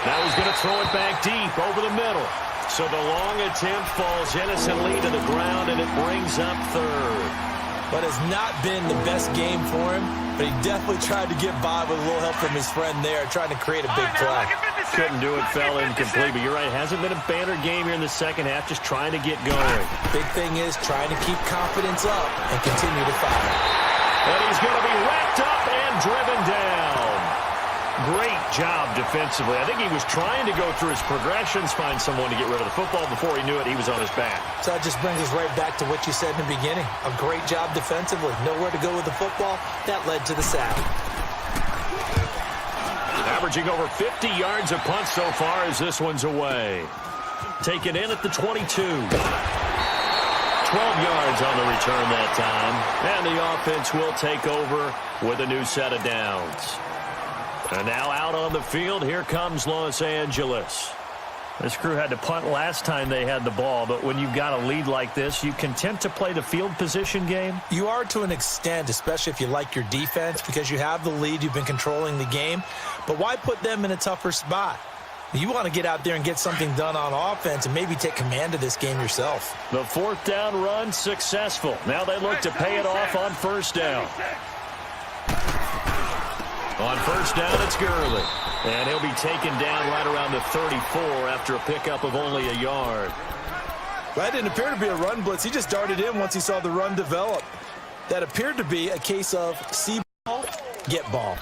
Now he's going to throw it back deep over the middle. So the long attempt falls innocently to the ground, and it brings up 3rd. But it's not been the best game for him, but he definitely tried to get by with a little help from his friend there, trying to create a big play. Couldn't do it, fell incomplete, but you're right, it hasn't been a banner game here in the second half, just trying to get going. Big thing is trying to keep confidence up and continue to fire. And he's going to be wrapped up and driven down. Great job defensively. I think he was trying to go through his progressions, find someone to get rid of the football. Before he knew it, he was on his back. So that just brings us right back to what you said in the beginning. A great job defensively. Nowhere to go with the football. That led to the sack. Averaging over 50 yards a punt so far as this one's away. Taken in at the 22. 12 yards on the return that time. And the offense will take over with a new set of downs. And now out on the field, here comes Los Angeles. This crew had to punt last time they had the ball, but when you've got a lead like this, you content to play the field position game? You are to an extent, especially if you like your defense, because you have the lead, you've been controlling the game. But why put them in a tougher spot? You want to get out there and get something done on offense and maybe take command of this game yourself. The fourth down run successful. Now they look to pay it off on first down. On first down, it's Gurley. And he'll be taken down right around the 34 after a pickup of only a yard. That didn't appear to be a run blitz. He just darted in once he saw the run develop. That appeared to be a case of see ball, get ball.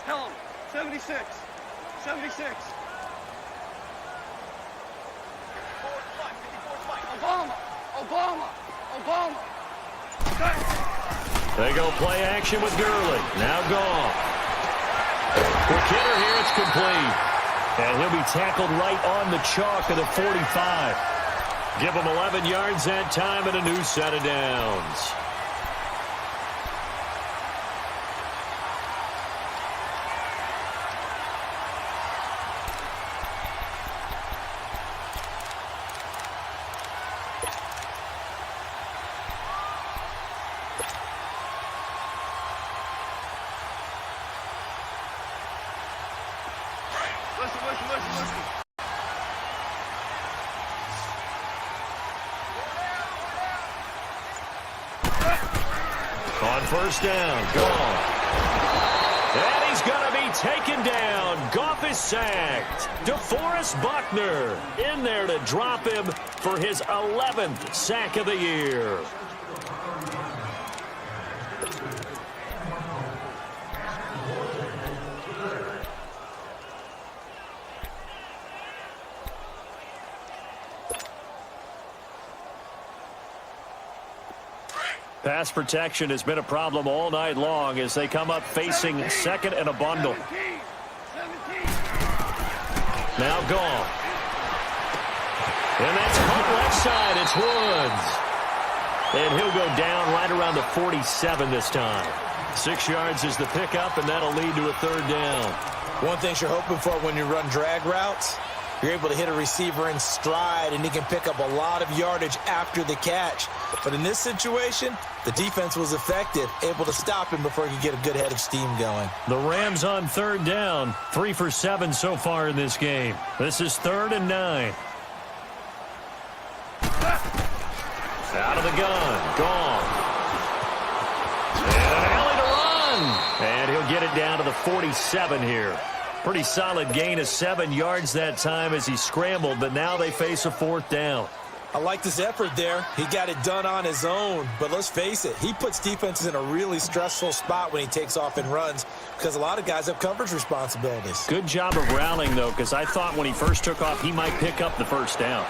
Tell him. 76. 76. Obama. They go play action with Gurley. Now gone. For Kidder here, it's complete. And he'll be tackled right on the chalk of the 45. Give him 11 yards that time and a new set of downs. Listen. On first down, gone. And he's going to be taken down. Goff is sacked. DeForest Buckner in there to drop him for his 11th sack of the year. Pass protection has been a problem all night long as they come up facing second and a bundle. Now gone. And that's caught left side. It's Woods. And he'll go down right around the 47 this time. 6 yards is the pickup, and that'll lead to a third down. One thing you're hoping for when you run drag routes, you're able to hit a receiver in stride, and he can pick up a lot of yardage after the catch. But in this situation, the defense was effective, able to stop him before he could get a good head of steam going. The Rams on third down, 3 for 7 so far in this game. This is 3rd and 9. Out of the gun, gone. And an alley to run. And he'll get it down to the 47 here. Pretty solid gain of 7 yards that time as he scrambled, but now they face a 4th down. I like this effort there. He got it done on his own, but let's face it, he puts defenses in a really stressful spot when he takes off and runs because a lot of guys have coverage responsibilities. Good job of rallying, though, because I thought when he first took off, he might pick up the first down.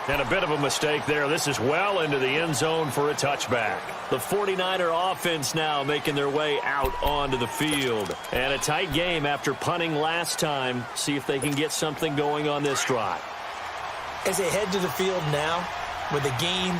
And a bit of a mistake there. This is well into the end zone for a touchback. The 49er offense now making their way out onto the field. And a tight game after punting last time. See if they can get something going on this drive. As they head to the field now, with the game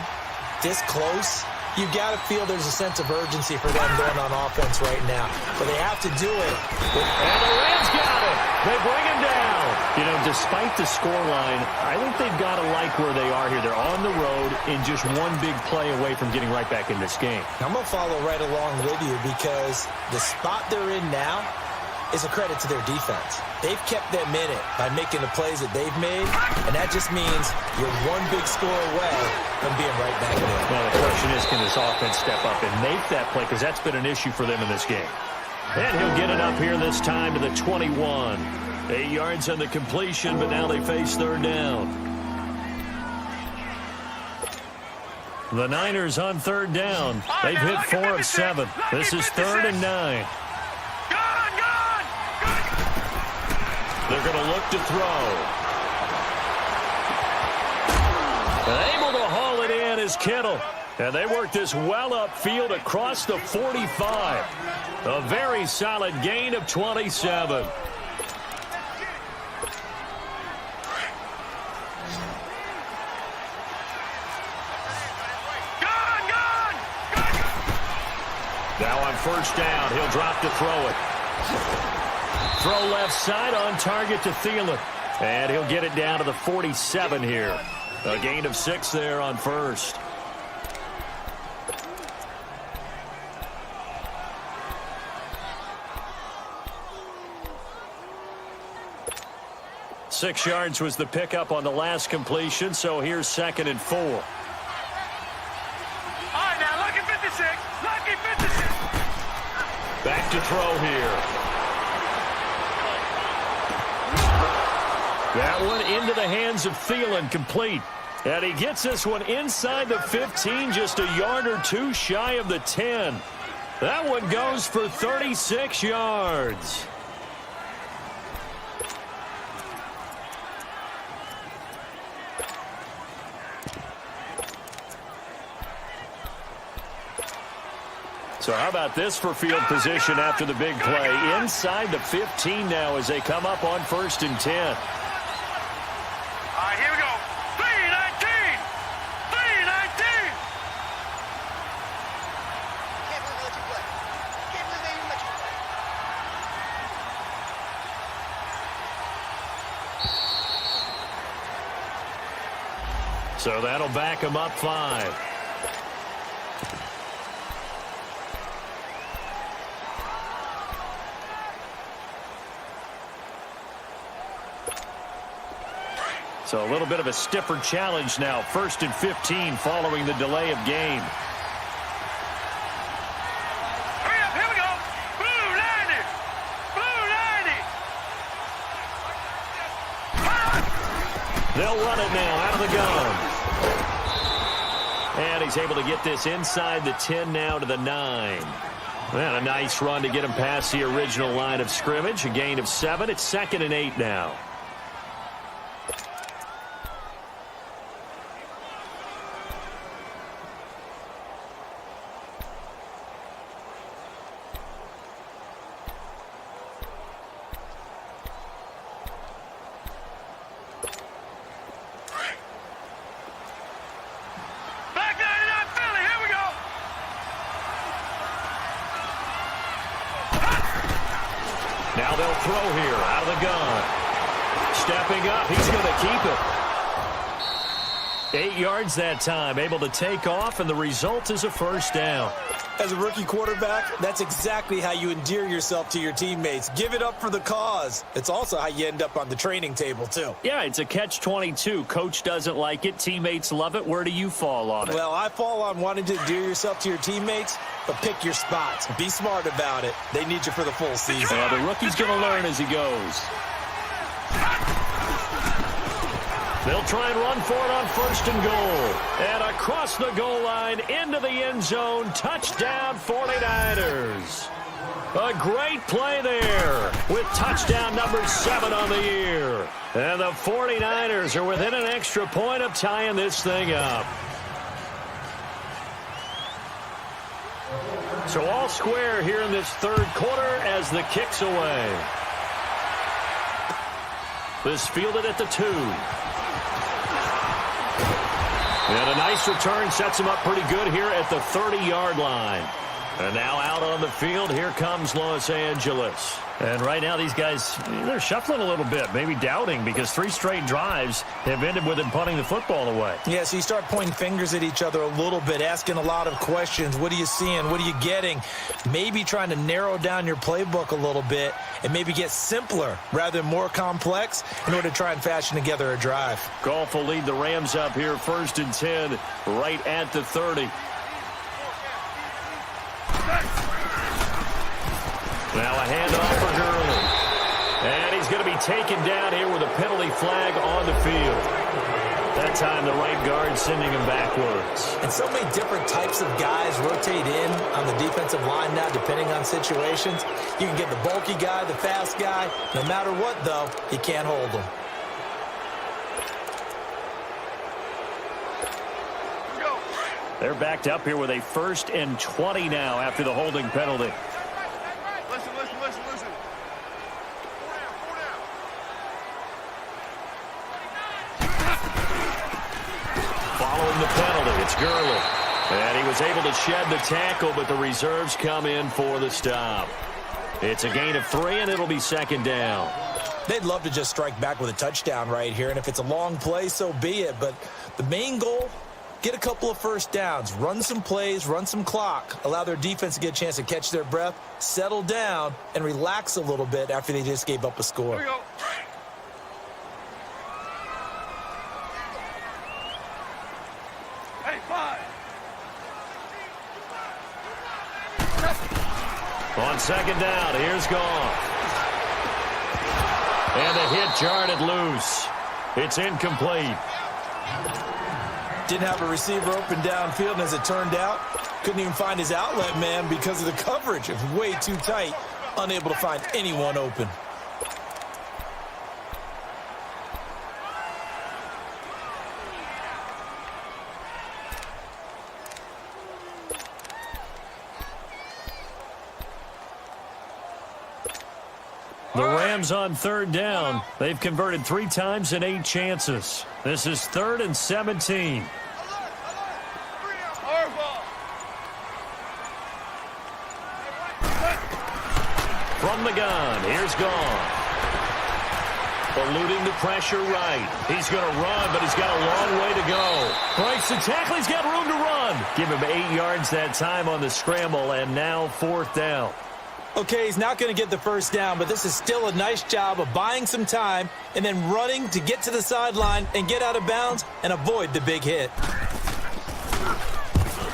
this close, you've got to feel there's a sense of urgency for them going on offense right now. But they have to do it. And the Rams got it. They bring him down. You know, despite the scoreline, I think they've got to like where they are here. They're on the road in just one big play away from getting right back in this game. I'm going to follow right along with you because the spot they're in now is a credit to their defense. They've kept them in it by making the plays that they've made, and that just means you're one big score away from being right back in it. Well, the question is, can this offense step up and make that play? Because that's been an issue for them in this game. And he'll get it up here this time to the 21. 8 yards on the completion, but now they face third down. The Niners on third down. They've hit 4 of 7. This is 3rd and 9. Good. The going to look to throw. Able to haul it in is Kittle. And they work this well upfield across the 45. A very solid gain of 27. Now on first down, he'll drop to throw it. Throw left side on target to Thielen. And he'll get it down to the 47 here. A gain of 6 there on first. Six yards was the pickup on the last completion, so here's 2nd and 4. All right, now, lucky 56. Lucky 56. Back to throw here. That one into the hands of Thielen, complete. And he gets this one inside the 15, just a yard or two shy of the 10. That one goes for 36 yards. So how about this for field position after the big play? Inside the 15 now as they come up on 1st and 10. All right, here we go. 3-19. 3-19. Can't believe they let you play. Can't believe they even let you play. So that'll back them up 5. So a little bit of a stiffer challenge now. 1st and 15 following the delay of game. Hurry up, here we go. Blue 90. Blue 90. They'll run it now out of the gun. And he's able to get this inside the 10 now to the 9. And a nice run to get him past the original line of scrimmage. A gain of 7. It's 2nd and 8 now. Back 99 Philly, here we go. Now they'll throw here out of the gun. Stepping up, he's going to keep it. 8 yards that time, able to take off, and the result is a first down. As a rookie quarterback, that's exactly how you endear yourself to your teammates. Give it up for the cause. It's also how you end up on the training table, too. Yeah, it's a catch-22. Coach doesn't like it. Teammates love it. Where do you fall on it? Well, I fall on wanting to endear yourself to your teammates, but pick your spots. Be smart about it. They need you for the full season. Well, the rookie's going to learn as he goes. They'll try and run for it on 1st and goal. And across the goal line, into the end zone, touchdown 49ers. A great play there with touchdown number 7 on the year. And the 49ers are within an extra point of tying this thing up. So all square here in this 3rd quarter as the kick's away. This fielded at the 2. And a nice return sets him up pretty good here at the 30-yard line. And now out on the field, here comes Los Angeles. And right now these guys, they're shuffling a little bit, maybe doubting, because 3 straight drives have ended with them punting the football away. Yeah, so you start pointing fingers at each other a little bit, asking a lot of questions. What are you seeing? What are you getting? Maybe trying to narrow down your playbook a little bit and maybe get simpler rather than more complex in order to try and fashion together a drive. Goff will lead the Rams up here 1st and 10 right at the 30. Now a handoff for Gurley. And he's is going to be taken down here with a penalty flag on the field. That time the right guard sending him backwards. And so many different types of guys rotate in on the defensive line now, depending on situations. You can get the bulky guy, the fast guy. No matter what, though, you can't hold them. They're backed up here with a 1st and 20 now after the holding penalty. Listen. Following the penalty, it's Gurley. And he was able to shed the tackle, but the reserves come in for the stop. It's a gain of 3, and it'll be 2nd down. They'd love to just strike back with a touchdown right here, and if it's a long play, so be it. But the main goal, get a couple of first downs, run some plays, run some clock, allow their defense to get a chance to catch their breath, settle down, and relax a little bit after they just gave up a score. Here we go. Hey, 5. On 2nd down, here's Goff. And the hit jarred it loose. It's incomplete. Didn't have a receiver open downfield, and as it turned out, couldn't even find his outlet man because of the coverage. It was way too tight, unable to find anyone open. The Rams on 3rd down. They've converted 3 times in 8 chances. This is 3rd and 17. From the gun, here's Goff. Eluding the pressure right. He's going to run, but he's got a long way to go. Breaks the tackle. He's got room to run. Give him 8 yards that time on the scramble, and now 4th down. Okay, he's not going to get the first down, but this is still a nice job of buying some time and then running to get to the sideline and get out of bounds and avoid the big hit.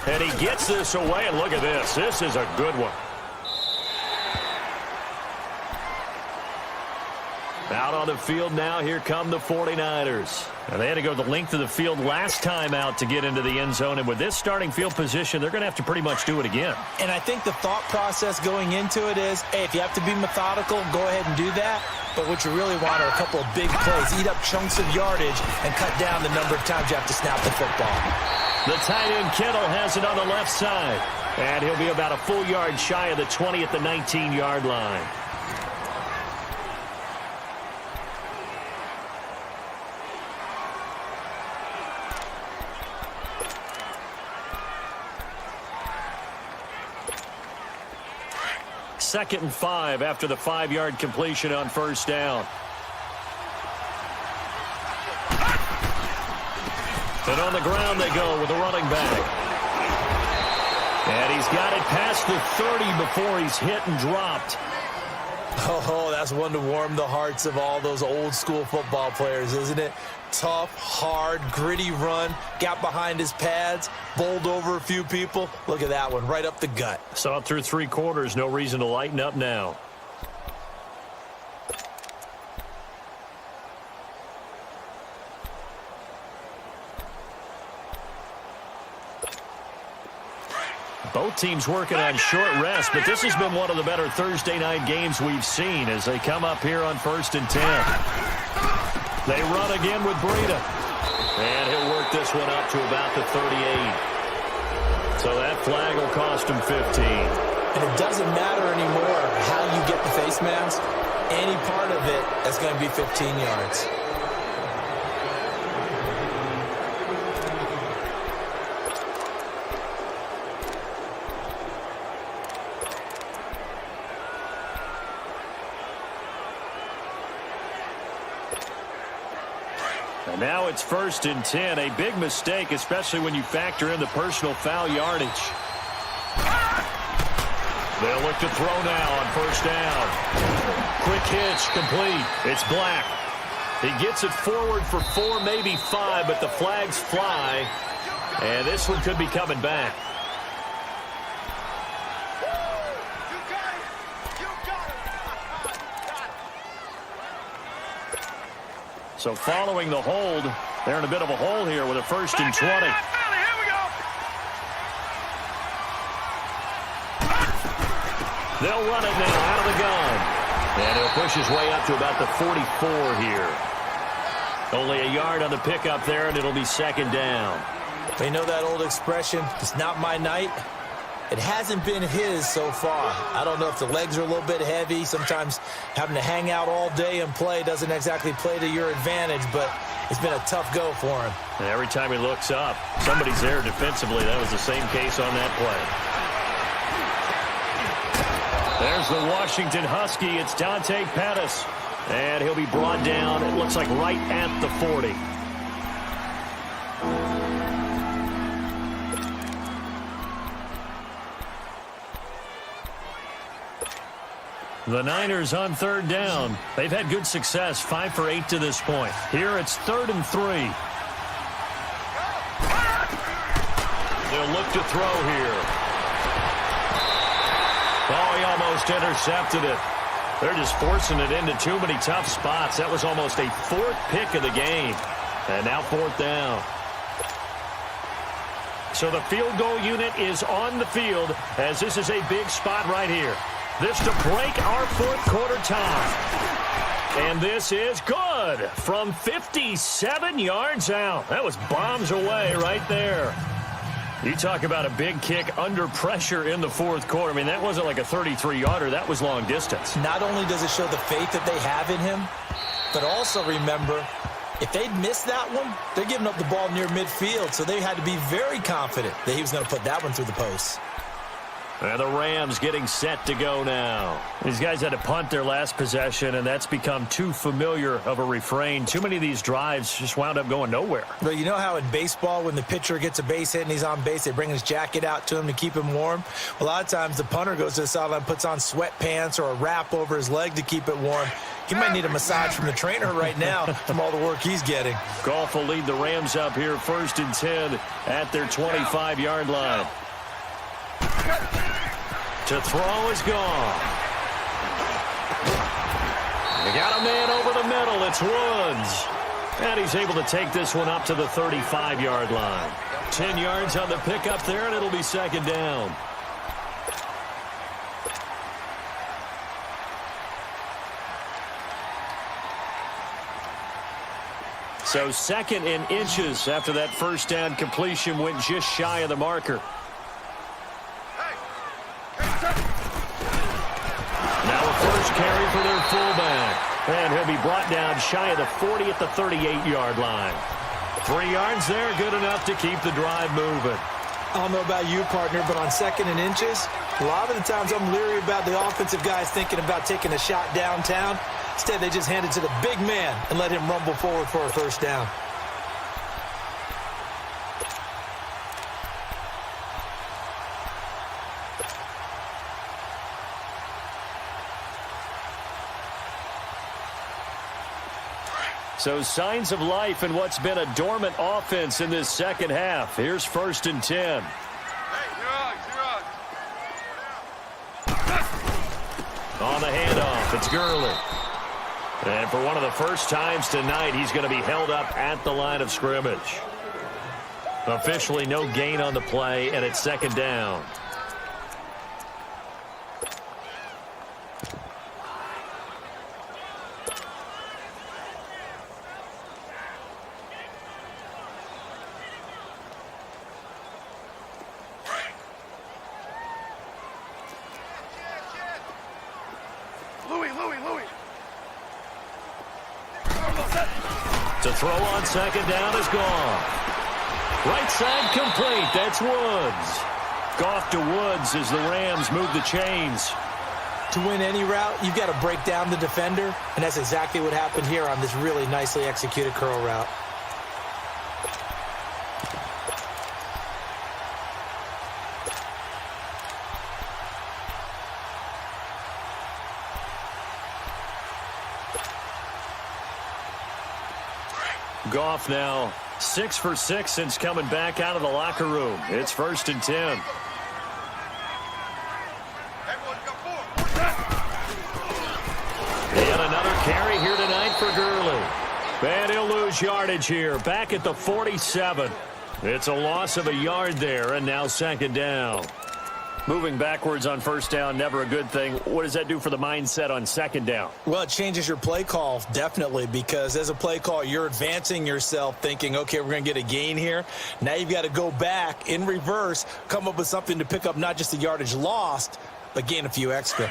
And he gets this away, and look at this. This is a good one. Out on the field now, here come the 49ers. And they had to go the length of the field last time out to get into the end zone. And with this starting field position, they're going to have to pretty much do it again. And I think the thought process going into it is, hey, if you have to be methodical, go ahead and do that. But what you really want are a couple of big plays, eat up chunks of yardage, and cut down the number of times you have to snap the football. The tight end Kittle has it on the left side. And he'll be about a full yard shy of the 20 at the 19-yard line. Second and 5 after the 5-yard completion on 1st down. And on the ground they go with a running back. And he's got it past the 30 before he's hit and dropped. Oh, that's one to warm the hearts of all those old school football players, isn't it? Tough, hard, gritty run, got behind his pads, bowled over a few people. Look at that one, right up the gut. Saw it through 3 quarters, no reason to lighten up now. Both teams working on short rest, but this has been one of the better Thursday night games we've seen as they come up here on 1st and 10. They run again with Breida. And he'll work this one up to about the 38. So that flag will cost him 15. And it doesn't matter anymore how you get the face mask. Any part of it is going to be 15 yards. And now it's 1st and 10. A big mistake, especially when you factor in the personal foul yardage. They'll look to throw now on 1st down. Quick hitch, complete. It's Black. He gets it forward for 4, maybe 5, but the flags fly. And this one could be coming back. So following the hold, they're in a bit of a hole here with a 1st and 20. Here we go. They'll run it now out of the gun. And he'll push his way up to about the 44 here. Only a yard on the pickup there, and it'll be 2nd down. They know that old expression, it's not my night. It hasn't been his so far. I don't know if the legs are a little bit heavy. Sometimes having to hang out all day and play doesn't exactly play to your advantage, but it's been a tough go for him. And every time he looks up, somebody's there defensively. That was the same case on that play. There's the Washington Husky. It's Dante Pettis. And he'll be brought down, it looks like, right at the 40. The Niners on 3rd down. They've had good success, 5 for 8 to this point. Here it's 3rd and 3. They'll look to throw here. Oh, he almost intercepted it. They're just forcing it into too many tough spots. That was almost a 4th pick of the game. And now 4th down. So the field goal unit is on the field as this is a big spot right here. This to break our 4th quarter tie. And this is good from 57 yards out. That was bombs away right there. You talk about a big kick under pressure in the 4th quarter. I mean, that wasn't like a 33-yarder. That was long distance. Not only does it show the faith that they have in him, but also remember, if they'd missed that one, they're giving up the ball near midfield, so they had to be very confident that he was going to put that one through the post. And the Rams getting set to go now. These guys had to punt their last possession, and that's become too familiar of a refrain. Too many of these drives just wound up going nowhere. But you know how in baseball, when the pitcher gets a base hit and he's on base, they bring his jacket out to him to keep him warm? A lot of times the punter goes to the sideline, puts on sweatpants or a wrap over his leg to keep it warm. He might need a massage from the trainer right now from all the work he's getting. Goff will lead the Rams up here 1st and 10 at their 25-yard line. To throw is gone. They got a man over the middle. It's Woods. And he's able to take this one up to the 35-yard line. 10 yards on the pickup there, and it'll be 2nd down. So 2nd and inches after that 1st down completion went just shy of the marker. Now a 1st carry for their fullback. And he'll be brought down shy of the 40 at the 38-yard line. 3 yards there, good enough to keep the drive moving. I don't know about you, partner, but on 2nd and inches, a lot of the times I'm leery about the offensive guys thinking about taking a shot downtown. Instead, they just hand it to the big man and let him rumble forward for a 1st down. So signs of life in what's been a dormant offense in this 2nd half. Here's 1st and 10. On the handoff, it's Gurley. And for one of the first times tonight, he's going to be held up at the line of scrimmage. Officially no gain on the play, and it's 2nd down. To throw on 2nd down is Goff. Right side complete. That's Woods. Goff to Woods as the Rams move the chains. To win any route, you've got to break down the defender, and that's exactly what happened here on this really nicely executed curl route. Goff now 6 for 6 since coming back out of the locker room. It's 1st and 10. And another carry here tonight for Gurley. And he'll lose yardage here. Back at the 47. It's a loss of a yard there, and now second down. Moving backwards on first down, never a good thing. What does that do for the mindset on second down? Well, it changes your play call, definitely, because as a play call, you're advancing yourself thinking, okay, we're going to get a gain here. Now you've got to go back in reverse, come up with something to pick up not just the yardage lost, but gain a few extra.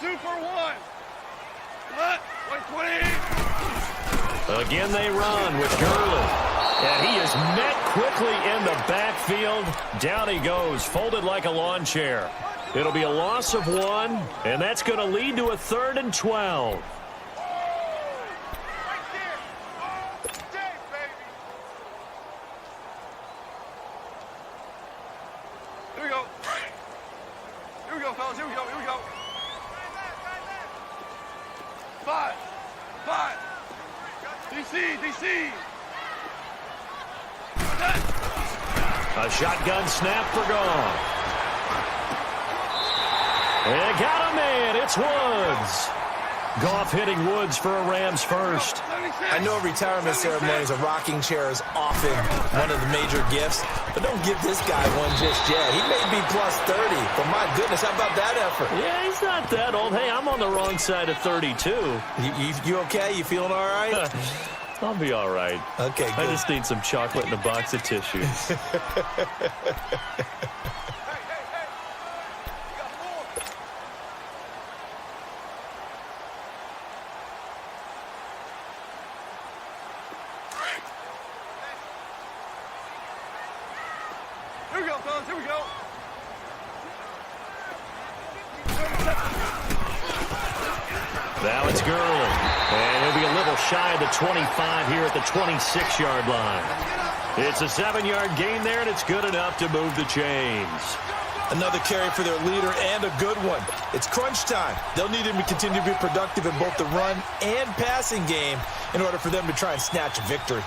Super one. What? 120. Again they run with Gurley. And he is met quickly in the backfield. Down he goes, folded like a lawn chair. It'll be a loss of 1, and that's going to lead to a 3rd and 12. Right there. All day, baby. Here we go. Here we go, fellas. Here we go. Five. DC. A shotgun snap for gone. And got a man. It's Woods. Goff hitting Woods for a Rams first. I know retirement ceremonies, a rocking chair is often one of the major gifts, but don't give this guy one just yet. He may be plus 30, but my goodness, how about that effort? Yeah, he's not that old. Hey, I'm on the wrong side of 32. You okay? You feeling all right? I'll be all right. Okay, good. I just need some chocolate and a box of tissues. Here we go, fellas. Here we go. Now it's Gurley. And he'll be a little shy of the 25 here at the 26-yard line. It's a 7-yard gain there, and it's good enough to move the chains. Another carry for their leader, and a good one. It's crunch time. They'll need him to continue to be productive in both the run and passing game in order for them to try and snatch a victory.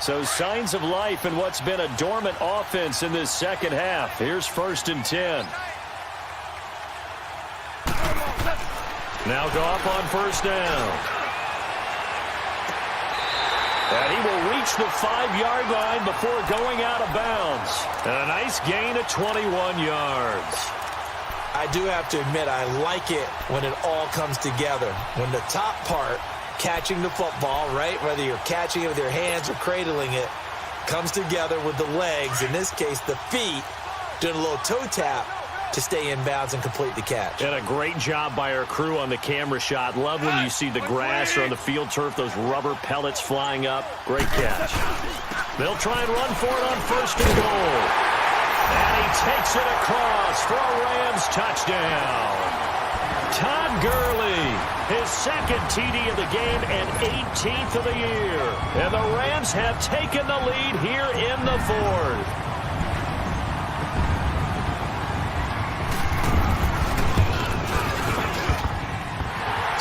So signs of life in what's been a dormant offense in this second half. Here's 1st and 10. Now Goff on first down. And he will reach the 5-yard line before going out of bounds. And a nice gain of 21 yards. I do have to admit, I like it when it all comes together. When the top part, catching the football, right, whether you're catching it with your hands or cradling it, comes together with the legs, in this case the feet, doing a little toe tap to stay in bounds and complete the catch. And a great job by our crew on the camera shot. Love when you see the grass or on the field turf, those rubber pellets flying up. Great catch. They'll try and run for it on 1st and goal. And he takes it across for a Rams touchdown. Todd Gurley, his 2nd TD of the game and 18th of the year. And the Rams have taken the lead here in the 4th.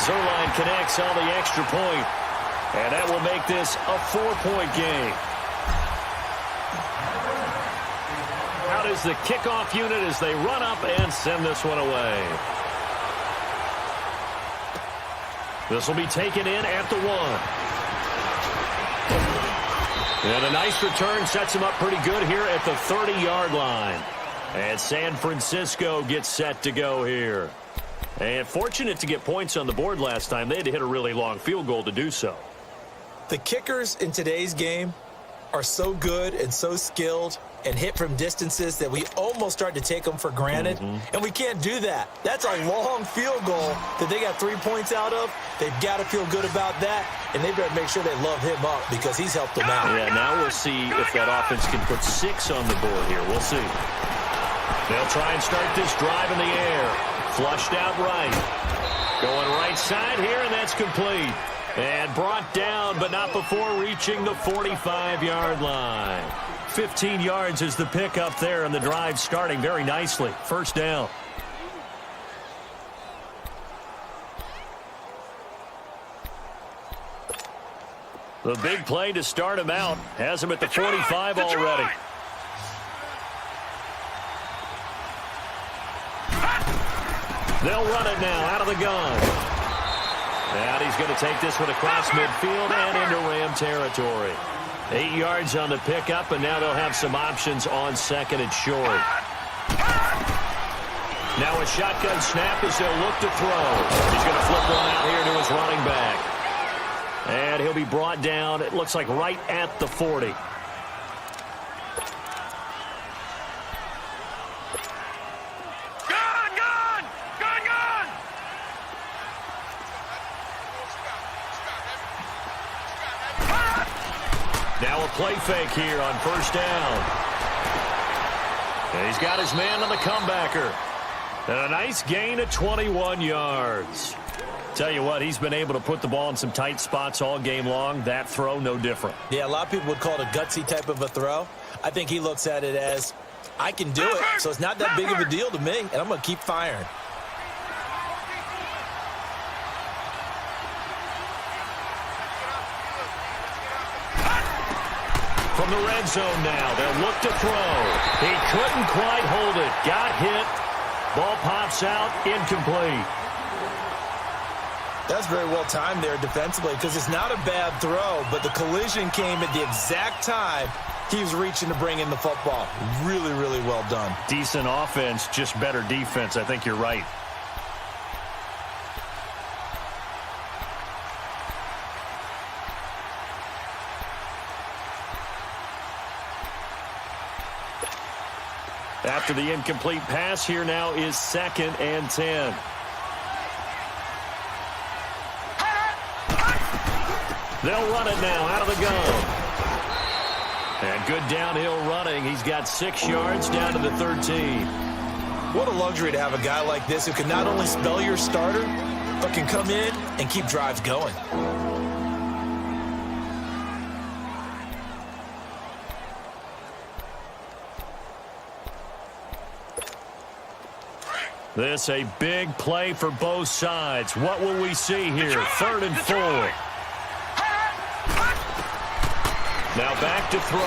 Zerline connects on the extra point, and that will make this a 4-point game. Out is the kickoff unit as they run up and send this one away. This will be taken in at the 1. And a nice return sets him up pretty good here at the 30-yard line. And San Francisco gets set to go here. And fortunate to get points on the board last time. They had to hit a really long field goal to do so. The kickers in today's game are so good and so skilled and hit from distances that we almost start to take them for granted. And we can't do that. That's a long field goal that they got 3 points out of. They've got to feel good about that, and they better make sure they love him up because he's helped them out. Yeah, now we'll see if that offense can put 6 on the board here. We'll see. They'll try and start this drive in the air. Flushed out right. Going right side here, and that's complete. And brought down, but not before reaching the 45-yard line. 15 yards is the pickup there, and the drive starting very nicely. First down. The big play to start him out. Has him at the 45 already. They'll run it now out of the gun. And he's going to take this one across midfield and into Ram territory. 8 yards on the pickup, and now they'll have some options on 2nd and short. Now a shotgun snap as they'll look to throw. He's going to flip one out here to his running back. And he'll be brought down, it looks like right at the 40. Now a play fake here on 1st down. And he's got his man on the comebacker. And a nice gain of 21 yards. Tell you what, he's been able to put the ball in some tight spots all game long. That throw, no different. Yeah, a lot of people would call it a gutsy type of a throw. I think he looks at it as, I can do it, so it's not that big of a deal to me, and I'm going to keep firing. From the red zone now, they'll look to throw. He couldn't quite hold it. Got hit. Ball pops out, incomplete. That's very well timed there defensively because it's not a bad throw, but the collision came at the exact time he was reaching to bring in the football. Really, really well done. Decent offense, just better defense. I think you're right. After the incomplete pass, here now is 2nd and 10. They'll run it now out of the gun. And good downhill running. He's got 6 yards down to the 13. What a luxury to have a guy like this who can not only spell your starter, but can come in and keep drives going. This a big play for both sides. What will we see here? 3rd and 4. Now back to throw.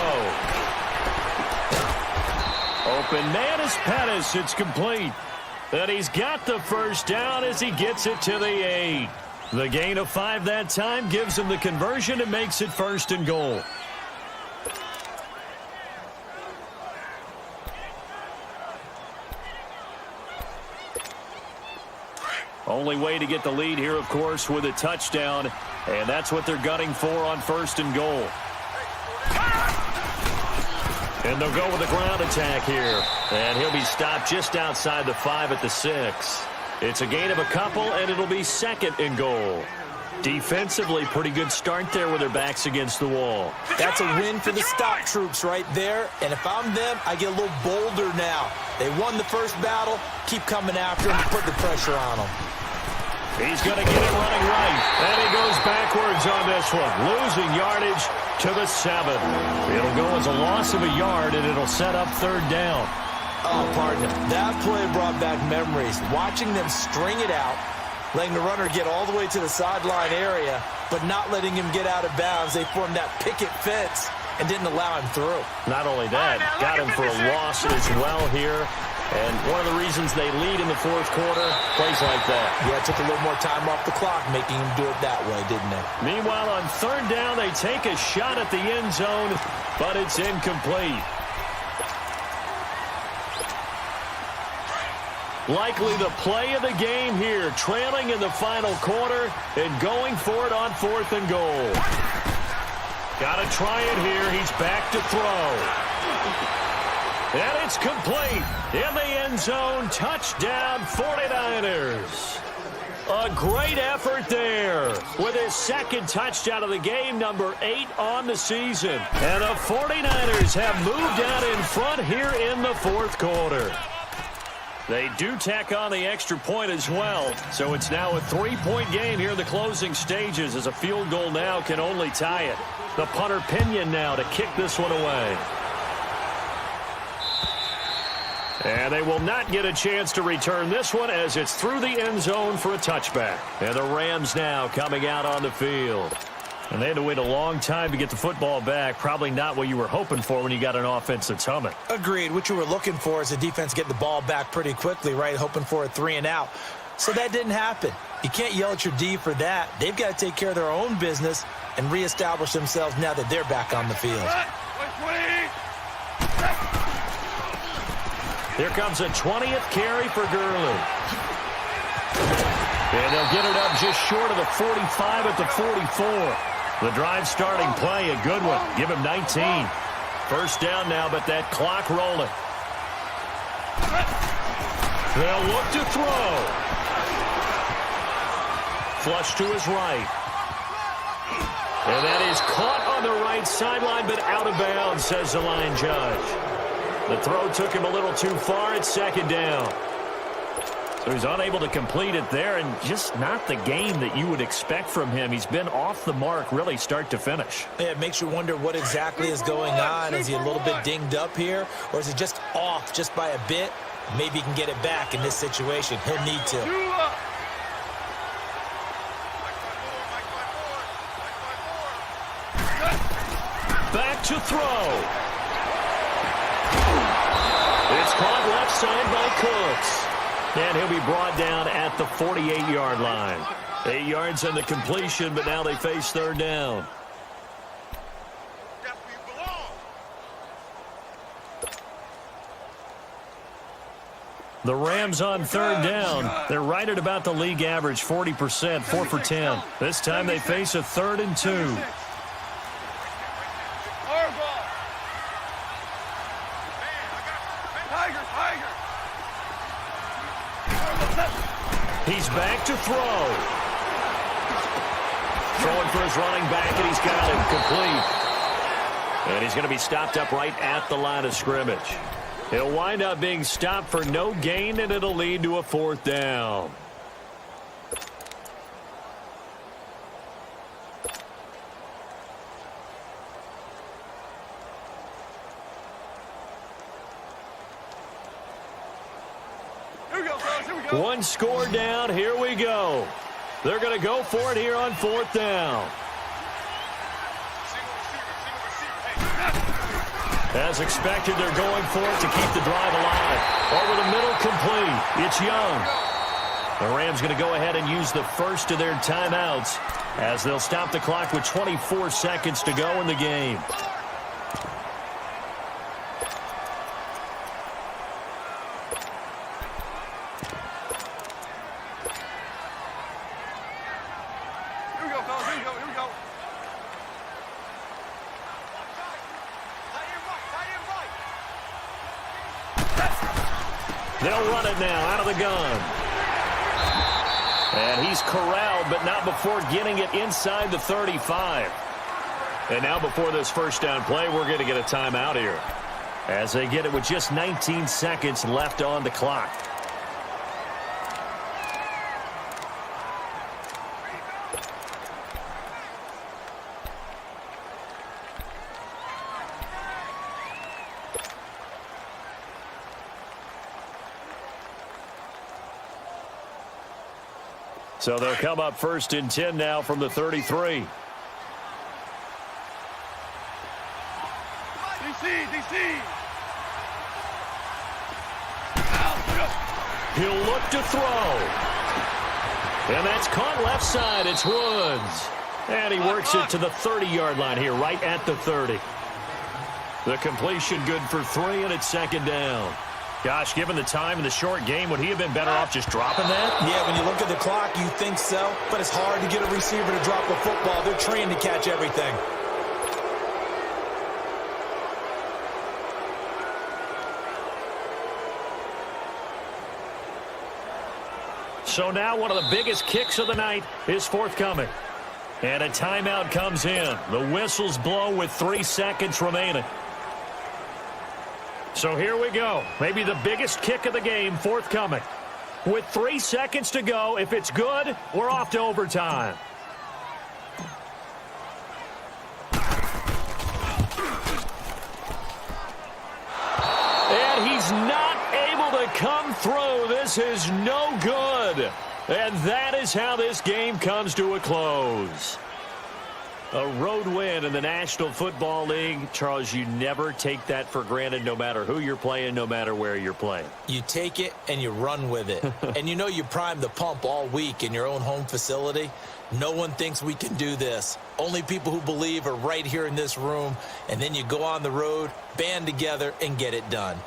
Open man is Pettis. It's complete. And he's got the 1st down as he gets it to the 8. The gain of 5 that time gives him the conversion and makes it 1st and goal. Only way to get the lead here, of course, with a touchdown. And that's what they're gunning for on 1st and goal. And they'll go with a ground attack here. And he'll be stopped just outside the 5 at the 6. It's a gain of a couple, and it'll be 2nd and goal. Defensively, pretty good start there with their backs against the wall. That's a win for the stock troops right there. And if I'm them, I get a little bolder now. They won the first battle. Keep coming after them, put the pressure on them. He's going to get it running right. And he goes backwards on this one. Losing yardage to the 7. It'll go as a loss of a yard, and it'll set up 3rd down. Oh, partner, that play brought back memories. Watching them string it out, letting the runner get all the way to the sideline area, but not letting him get out of bounds. They formed that picket fence and didn't allow him through. Not only that, got him for a loss as well here. And one of the reasons they lead in the 4th quarter, plays like that. Yeah, it took a little more time off the clock, making him do it that way, didn't it? Meanwhile, on 3rd down, they take a shot at the end zone, but it's incomplete. Likely the play of the game here, trailing in the final quarter and going for it on 4th and goal. Got to try it here. He's back to throw. And it's complete. In the end zone, touchdown 49ers. A great effort there with his 2nd touchdown of the game, number 8 on the season. And the 49ers have moved out in front here in the 4th quarter. They do tack on the extra point as well, so it's now a 3-point game here in the closing stages as a field goal now can only tie it. The punter Pinion now to kick this one away. And they will not get a chance to return this one as it's through the end zone for a touchback. And the Rams now coming out on the field. And they had to wait a long time to get the football back. Probably not what you were hoping for when you got an offense that's humming. Agreed. What you were looking for is the defense get the ball back pretty quickly, right? Hoping for a 3 and out. So that didn't happen. You can't yell at your D for that. They've got to take care of their own business and reestablish themselves now that they're back on the field. Here comes a 20th carry for Gurley. And they'll get it up just short of the 45 at the 44. The drive starting play, a good one. Give him 19. First down now, but that clock rolling. They'll look to throw. Flush to his right. And that is caught on the right sideline, but out of bounds, says the line judge. The throw took him a little too far. It's second down. So he's unable to complete it there, and just not the game that you would expect from him. He's been off the mark really start to finish. Yeah, it makes you wonder what exactly is going on. Is he a little bit dinged up here, or is he just off just by a bit? Maybe he can get it back in this situation. He'll need to. Back to throw. It's caught left side by Cooks. And he'll be brought down at the 48-yard line. 8 yards on the completion, but now they face third down. The Rams on third down. They're right at about the league average, 40%, 4 for 10. This time they face a 3rd and 2. He's back to throw. Throwing for his running back, and he's got it complete. And he's going to be stopped up right at the line of scrimmage. He'll wind up being stopped for no gain, and it'll lead to a 4th down. One score down. Here we go. They're going to go for it here on 4th down. As expected, they're going for it to keep the drive alive. Over the middle, complete. It's Young. The Rams going to go ahead and use the first of their timeouts as they'll stop the clock with 24 seconds to go in the game. They'll run it now out of the gun. And he's corralled, but not before getting it inside the 35. And now before this first down play, we're going to get a timeout here as they get it with just 19 seconds left on the clock. So they'll come up 1st and 10 now from the 33. DC. He'll look to throw. And that's caught left side. It's Woods. And he works it to the 30-yard line here, right at the 30. The completion good for 3, and it's second down. Gosh, given the time in the short game, would he have been better off just dropping that? Yeah, when you look at the clock, you think so. But it's hard to get a receiver to drop a football. They're trained to catch everything. So now one of the biggest kicks of the night is forthcoming. And a timeout comes in. The whistles blow with 3 seconds remaining. So here we go. Maybe the biggest kick of the game forthcoming. With 3 seconds to go, if it's good, we're off to overtime. And he's not able to come through. This is no good. And that is how this game comes to a close. A road win in the National Football League. Charles, you never take that for granted, no matter who you're playing, no matter where you're playing. You take it and you run with it. And you know you prime the pump all week in your own home facility. No one thinks we can do this. Only people who believe are right here in this room. And then you go on the road, band together, and get it done.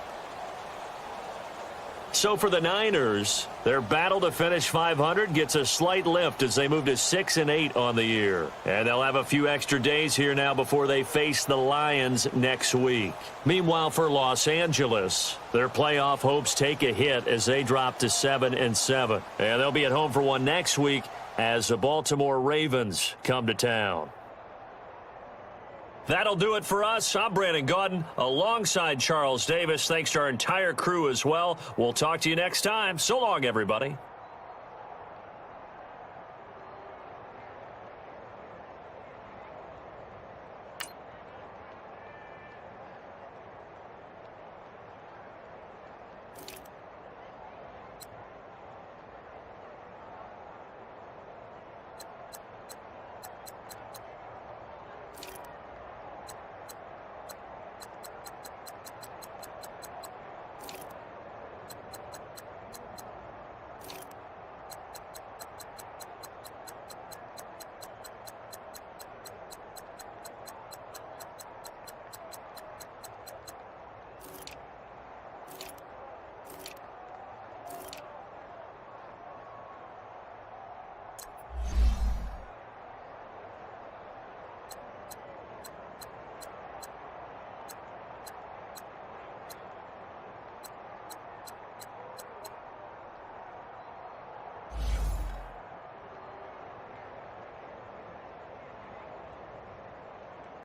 So for the Niners, their battle to finish 500 gets a slight lift as they move to 6-8 on the year. And they'll have a few extra days here now before they face the Lions next week. Meanwhile, for Los Angeles, their playoff hopes take a hit as they drop to 7-7. And they'll be at home for one next week as the Baltimore Ravens come to town. That'll do it for us. I'm Brandon Gaudin alongside Charles Davis. Thanks to our entire crew as well. We'll talk to you next time. So long, everybody.